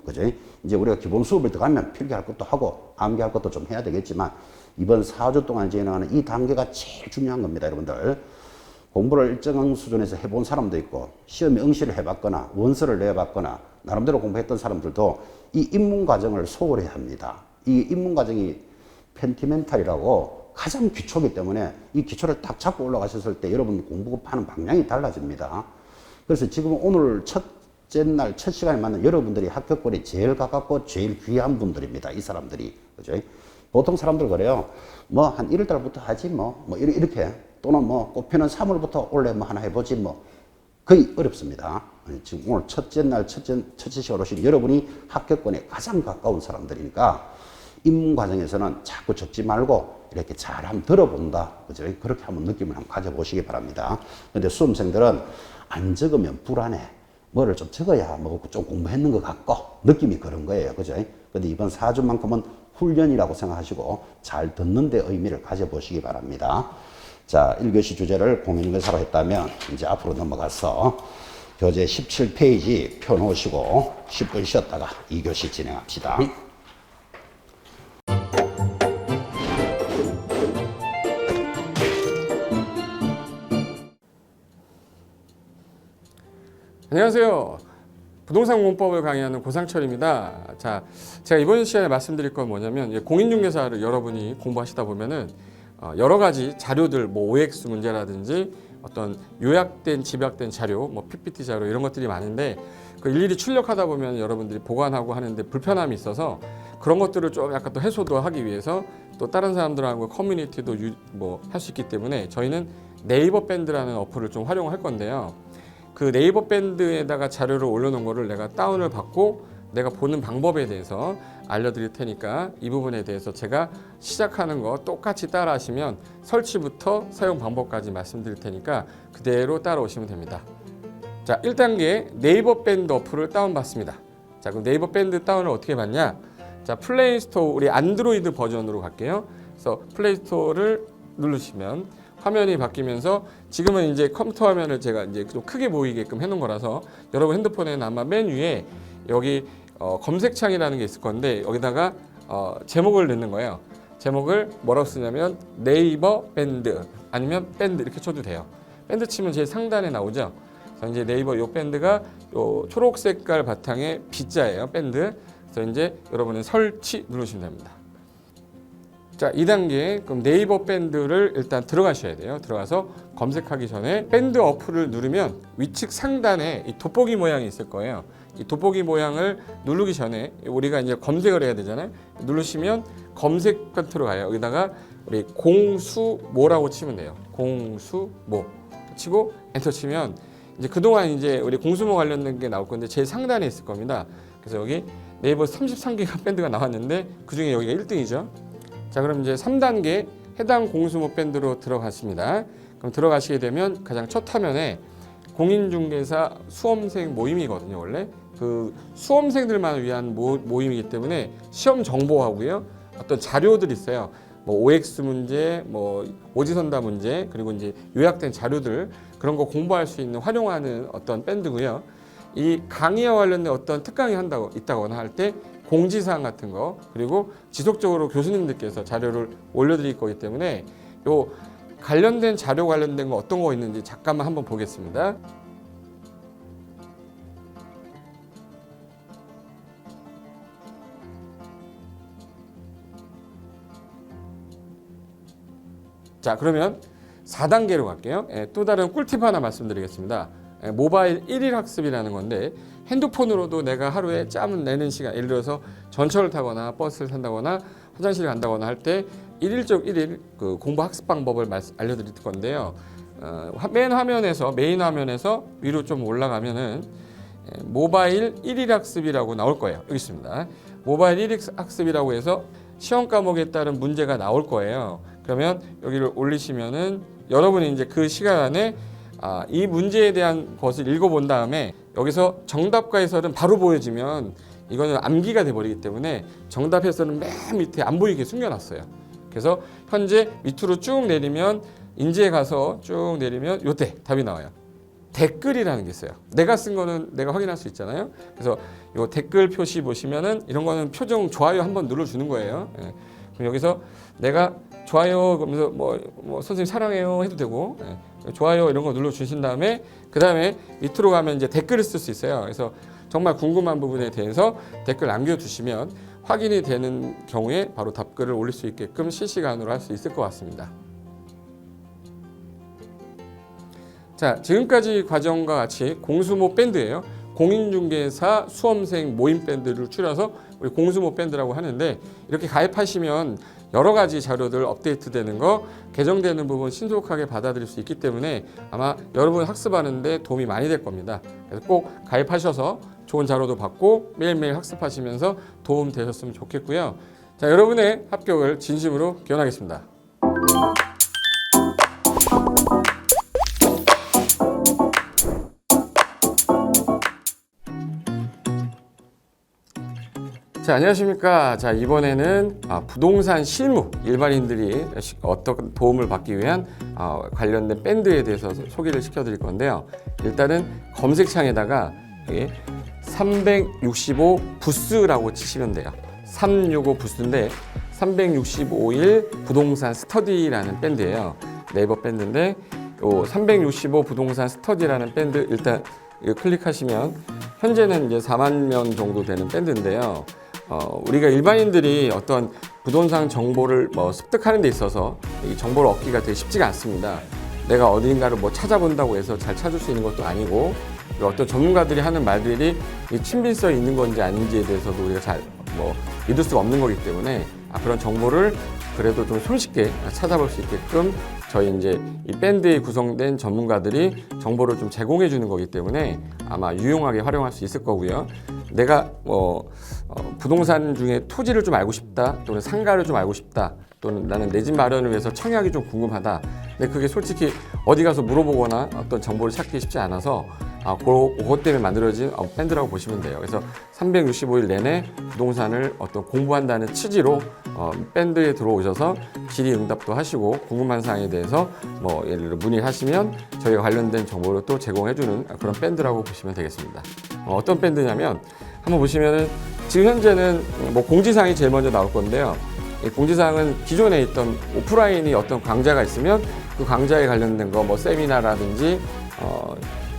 그죠? 이제 우리가 기본 수업을 들어가면 필기할 것도 하고 암기할 것도 좀 해야 되겠지만 이번 4주 동안 진행하는 이 단계가 제일 중요한 겁니다. 여러분들 공부를 일정한 수준에서 해본 사람도 있고 시험에 응시를 해봤거나 원서를 내봤거나 나름대로 공부했던 사람들도 이 입문과정을 소홀해야 합니다. 이 입문과정이 펜티멘탈이라고 가장 기초이기 때문에 이 기초를 딱 잡고 올라가셨을 때 여러분 공부하는 방향이 달라집니다. 그래서 지금 오늘 첫째 날 첫 시간에 만난 여러분들이 합격권이 제일 가깝고 제일 귀한 분들입니다. 이 사람들이. 그죠? 보통 사람들 그래요. 뭐 한 1월 달부터 하지 뭐 이렇게 또는 뭐 꽃피는 3월부터 원래 뭐 하나 해보지 뭐 거의 어렵습니다. 지금 오늘 첫째 날 첫째 시간 오신 여러분이 합격권에 가장 가까운 사람들이니까 입문 과정에서는 자꾸 적지 말고 이렇게 잘 한번 들어본다. 그죠? 그렇게 한번 느낌을 한번 가져보시기 바랍니다. 근데 수험생들은 안 적으면 불안해. 뭐를 좀 적어야 뭐 좀 공부했는 것 같고 느낌이 그런 거예요. 그죠? 근데 이번 4주만큼은 훈련이라고 생각하시고 잘 듣는 데 의미를 가져보시기 바랍니다. 자, 1교시 주제를 공인중개사로 했다면 이제 앞으로 넘어가서 교재 17페이지 펴놓으시고 10분 쉬었다가 2교시 진행합시다. 안녕하세요. 부동산 공법을 강의하는 고상철입니다. 자, 제가 이번 시간에 말씀드릴 건 뭐냐면 공인중개사를 여러분이 공부하시다 보면은 여러 가지 자료들, 뭐 OX 문제라든지 어떤 요약된 집약된 자료, 뭐 PPT 자료 이런 것들이 많은데 그 일일이 출력하다 보면 여러분들이 보관하고 하는데 불편함이 있어서 그런 것들을 좀 약간 또 해소도 하기 위해서 또 다른 사람들하고 커뮤니티도 뭐 할 수 있기 때문에 저희는 네이버 밴드라는 어플을 좀 활용할 건데요. 그 네이버 밴드에다가 자료를 올려놓은 거를 내가 다운을 받고 내가 보는 방법에 대해서 알려드릴 테니까 이 부분에 대해서 제가 시작하는 거 똑같이 따라 하시면 설치부터 사용 방법까지 말씀드릴 테니까 그대로 따라오시면 됩니다. 자, 1단계 네이버 밴드 어플을 다운받습니다. 자, 그럼 네이버 밴드 다운을 어떻게 받냐? 자, 플레이스토어 우리 안드로이드 버전으로 갈게요. 그래서 플레이스토어를 누르시면 화면이 바뀌면서 지금은 이제 컴퓨터 화면을 제가 이제 좀 크게 보이게끔 해놓은 거라서 여러분 핸드폰에는 아마 맨 위에 여기 검색창이라는 게 있을 건데 여기다가 제목을 넣는 거예요. 제목을 뭐라고 쓰냐면 네이버 밴드 아니면 밴드 이렇게 쳐도 돼요. 밴드 치면 제일 상단에 나오죠. 그래서 이제 네이버 요 밴드가 요 초록 색깔 바탕의 B자예요. 밴드. 그래서 이제 여러분은 설치 누르시면 됩니다. 자, 2단계 그럼 네이버 밴드를 일단 들어가셔야 돼요. 들어가서 검색하기 전에 밴드 어플을 누르면 위측 상단에 이 돋보기 모양이 있을 거예요. 이 돋보기 모양을 누르기 전에 우리가 이제 검색을 해야 되잖아요. 누르시면 검색 컨트롤 가요. 여기다가 우리 공수모라고 치면 돼요. 공수모 치고 엔터 치면 이제 그동안 이제 우리 공수모 관련된 게 나올 건데 제일 상단에 있을 겁니다. 그래서 여기 네이버 33개가 밴드가 나왔는데 그 중에 여기가 1등이죠. 자, 그럼 이제 3단계 해당 공수모 밴드로 들어갔습니다. 그럼 들어가시게 되면 가장 첫 화면에 공인중개사 수험생 모임이거든요. 원래 그 수험생들만 위한 모임이기 때문에 시험 정보하고요. 어떤 자료들이 있어요. 뭐 OX 문제, 뭐 오지선다 문제, 그리고 이제 요약된 자료들 그런 거 공부할 수 있는 활용하는 어떤 밴드고요. 이 강의와 관련된 어떤 특강이 있다거나 할 때 공지사항 같은 거 그리고 지속적으로 교수님들께서 자료를 올려드릴 거기 때문에 요 관련된 자료 관련된 거 어떤 거 있는지 잠깐만 한번 보겠습니다. 자, 그러면 4단계로 갈게요. 또 다른 꿀팁 하나 말씀드리겠습니다. 모바일 1일 학습이라는 건데 핸드폰으로도 내가 하루에 짬을 내는 시간, 예를 들어서 전철을 타거나 버스를 탄다거나 화장실을 간다거나 할 때 1일적 1일 그 공부 학습 방법을 알려드릴 건데요. 메인 화면에서 위로 좀 올라가면은 모바일 1일 학습이라고 나올 거예요. 여기 있습니다. 모바일 1일 학습이라고 해서 시험 과목에 따른 문제가 나올 거예요. 그러면 여기를 올리시면은 여러분이 이제 그 시간 안에 이 문제에 대한 것을 읽어본 다음에 여기서 정답과 해설은 바로 보여지면 이거는 암기가 돼버리기 때문에 정답 해설은 맨 밑에 안 보이게 숨겨놨어요. 그래서 현재 밑으로 쭉 내리면 인지에 가서 쭉 내리면 요때 답이 나와요. 댓글이라는 게 있어요. 내가 쓴 거는 내가 확인할 수 있잖아요. 그래서 요 댓글 표시 보시면은 이런 거는 표정 좋아요 한번 눌러주는 거예요. 그럼 여기서 내가 좋아요 그러면서 뭐 선생님 사랑해요 해도 되고 좋아요 이런 거 눌러주신 다음에 그 다음에 밑으로 가면 이제 댓글을 쓸 수 있어요. 그래서 정말 궁금한 부분에 대해서 댓글 남겨주시면 확인이 되는 경우에 바로 답글을 올릴 수 있게끔 실시간으로 할 수 있을 것 같습니다. 자, 지금까지 과정과 같이 공수모 밴드예요. 공인중개사 수험생 모임 밴드를 줄여서 우리 공수모 밴드라고 하는데 이렇게 가입하시면 여러 가지 자료들 업데이트되는 거, 개정되는 부분 신속하게 받아들일 수 있기 때문에 아마 여러분 학습하는데 도움이 많이 될 겁니다. 그래서 꼭 가입하셔서 좋은 자료도 받고 매일매일 학습하시면서 도움 되셨으면 좋겠고요. 자, 여러분의 합격을 진심으로 기원하겠습니다. 자, 안녕하십니까. 자, 이번에는 부동산 실무 일반인들이 어떤 도움을 받기 위한 관련된 밴드에 대해서 소개를 시켜드릴 건데요. 일단은 검색창에다가 365 부스라고 치시면 돼요. 365 부스인데 365일 부동산 스터디라는 밴드예요. 네이버 밴드인데 요 365 부동산 스터디라는 밴드 일단 클릭하시면 현재는 이제 4만 명 정도 되는 밴드인데요. 우리가 일반인들이 어떤 부동산 정보를 뭐 습득하는 데 있어서 이 정보를 얻기가 되게 쉽지가 않습니다. 내가 어딘가를 뭐 찾아본다고 해서 잘 찾을 수 있는 것도 아니고, 그리고 어떤 전문가들이 하는 말들이 이 친밀성이 있는 건지 아닌지에 대해서도 우리가 잘 뭐 믿을 수가 없는 거기 때문에 그런 정보를 그래도 좀 손쉽게 찾아볼 수 있게끔 저희 이제 이 밴드에 구성된 전문가들이 정보를 좀 제공해 주는 거기 때문에 아마 유용하게 활용할 수 있을 거고요. 내가 부동산 중에 토지를 좀 알고 싶다, 또는 상가를 좀 알고 싶다, 또는 나는 내 집 마련을 위해서 청약이 좀 궁금하다. 근데 그게 솔직히 어디 가서 물어보거나 어떤 정보를 찾기 쉽지 않아서 그것 때문에 만들어진 밴드라고 보시면 돼요. 그래서 365일 내내 부동산을 어떤 공부한다는 취지로 밴드에 들어오셔서 질의응답도 하시고 궁금한 사항에 대해서 뭐 예를 들어 문의를 하시면 저희가 관련된 정보를 또 제공해주는 그런 밴드라고 보시면 되겠습니다. 어떤 밴드냐면 한번 보시면은 지금 현재는 뭐 공지사항이 제일 먼저 나올 건데요. 이 공지사항은 기존에 있던 오프라인이 어떤 강좌가 있으면 그 강좌에 관련된 거 뭐 세미나라든지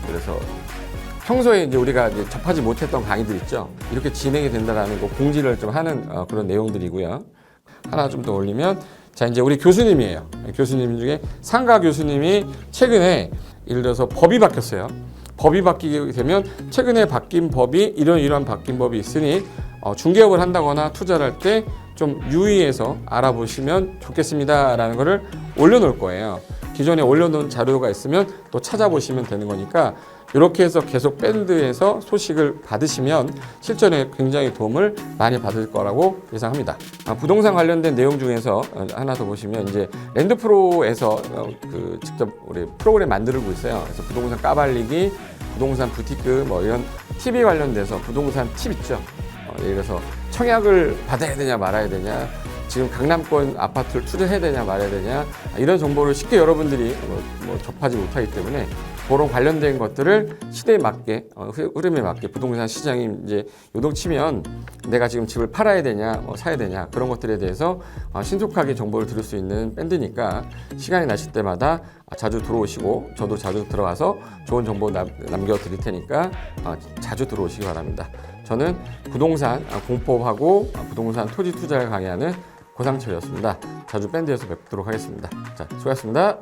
그래서 평소에 이제 우리가 이제 접하지 못했던 강의들 있죠. 이렇게 진행이 된다라는 거 공지를 좀 하는 그런 내용들이고요. 하나 좀 더 올리면 자 이제 우리 교수님이에요. 교수님 중에 상가 교수님이 최근에 예를 들어서 법이 바뀌었어요. 법이 바뀌게 되면 최근에 바뀐 법이 이런 바뀐 법이 있으니 중개업을 한다거나 투자를 할 때 좀 유의해서 알아보시면 좋겠습니다라는 거를 올려놓을 거예요. 기존에 올려놓은 자료가 있으면 또 찾아보시면 되는 거니까 이렇게 해서 계속 밴드에서 소식을 받으시면 실전에 굉장히 도움을 많이 받을 거라고 예상합니다. 부동산 관련된 내용 중에서 하나 더 보시면 이제 랜드프로에서 직접 우리 프로그램 만들고 있어요. 그래서 부동산 까발리기, 부동산 부티크 뭐 이런 TV 관련돼서 부동산 팁 있죠. 예를 들어서 청약을 받아야 되냐 말아야 되냐, 지금 강남권 아파트를 투자해야 되냐 말아야 되냐, 이런 정보를 쉽게 여러분들이 접하지 못하기 때문에 그런 관련된 것들을 시대에 맞게 흐름에 맞게 부동산 시장이 이제 요동치면 내가 지금 집을 팔아야 되냐 사야 되냐 그런 것들에 대해서 신속하게 정보를 들을 수 있는 밴드니까 시간이 나실 때마다 자주 들어오시고 저도 자주 들어가서 좋은 정보 남겨드릴 테니까 자주 들어오시기 바랍니다. 저는 부동산 공법하고 부동산 토지 투자를 강의하는 고상철이었습니다. 자주 밴드에서 뵙도록 하겠습니다. 자, 수고하셨습니다.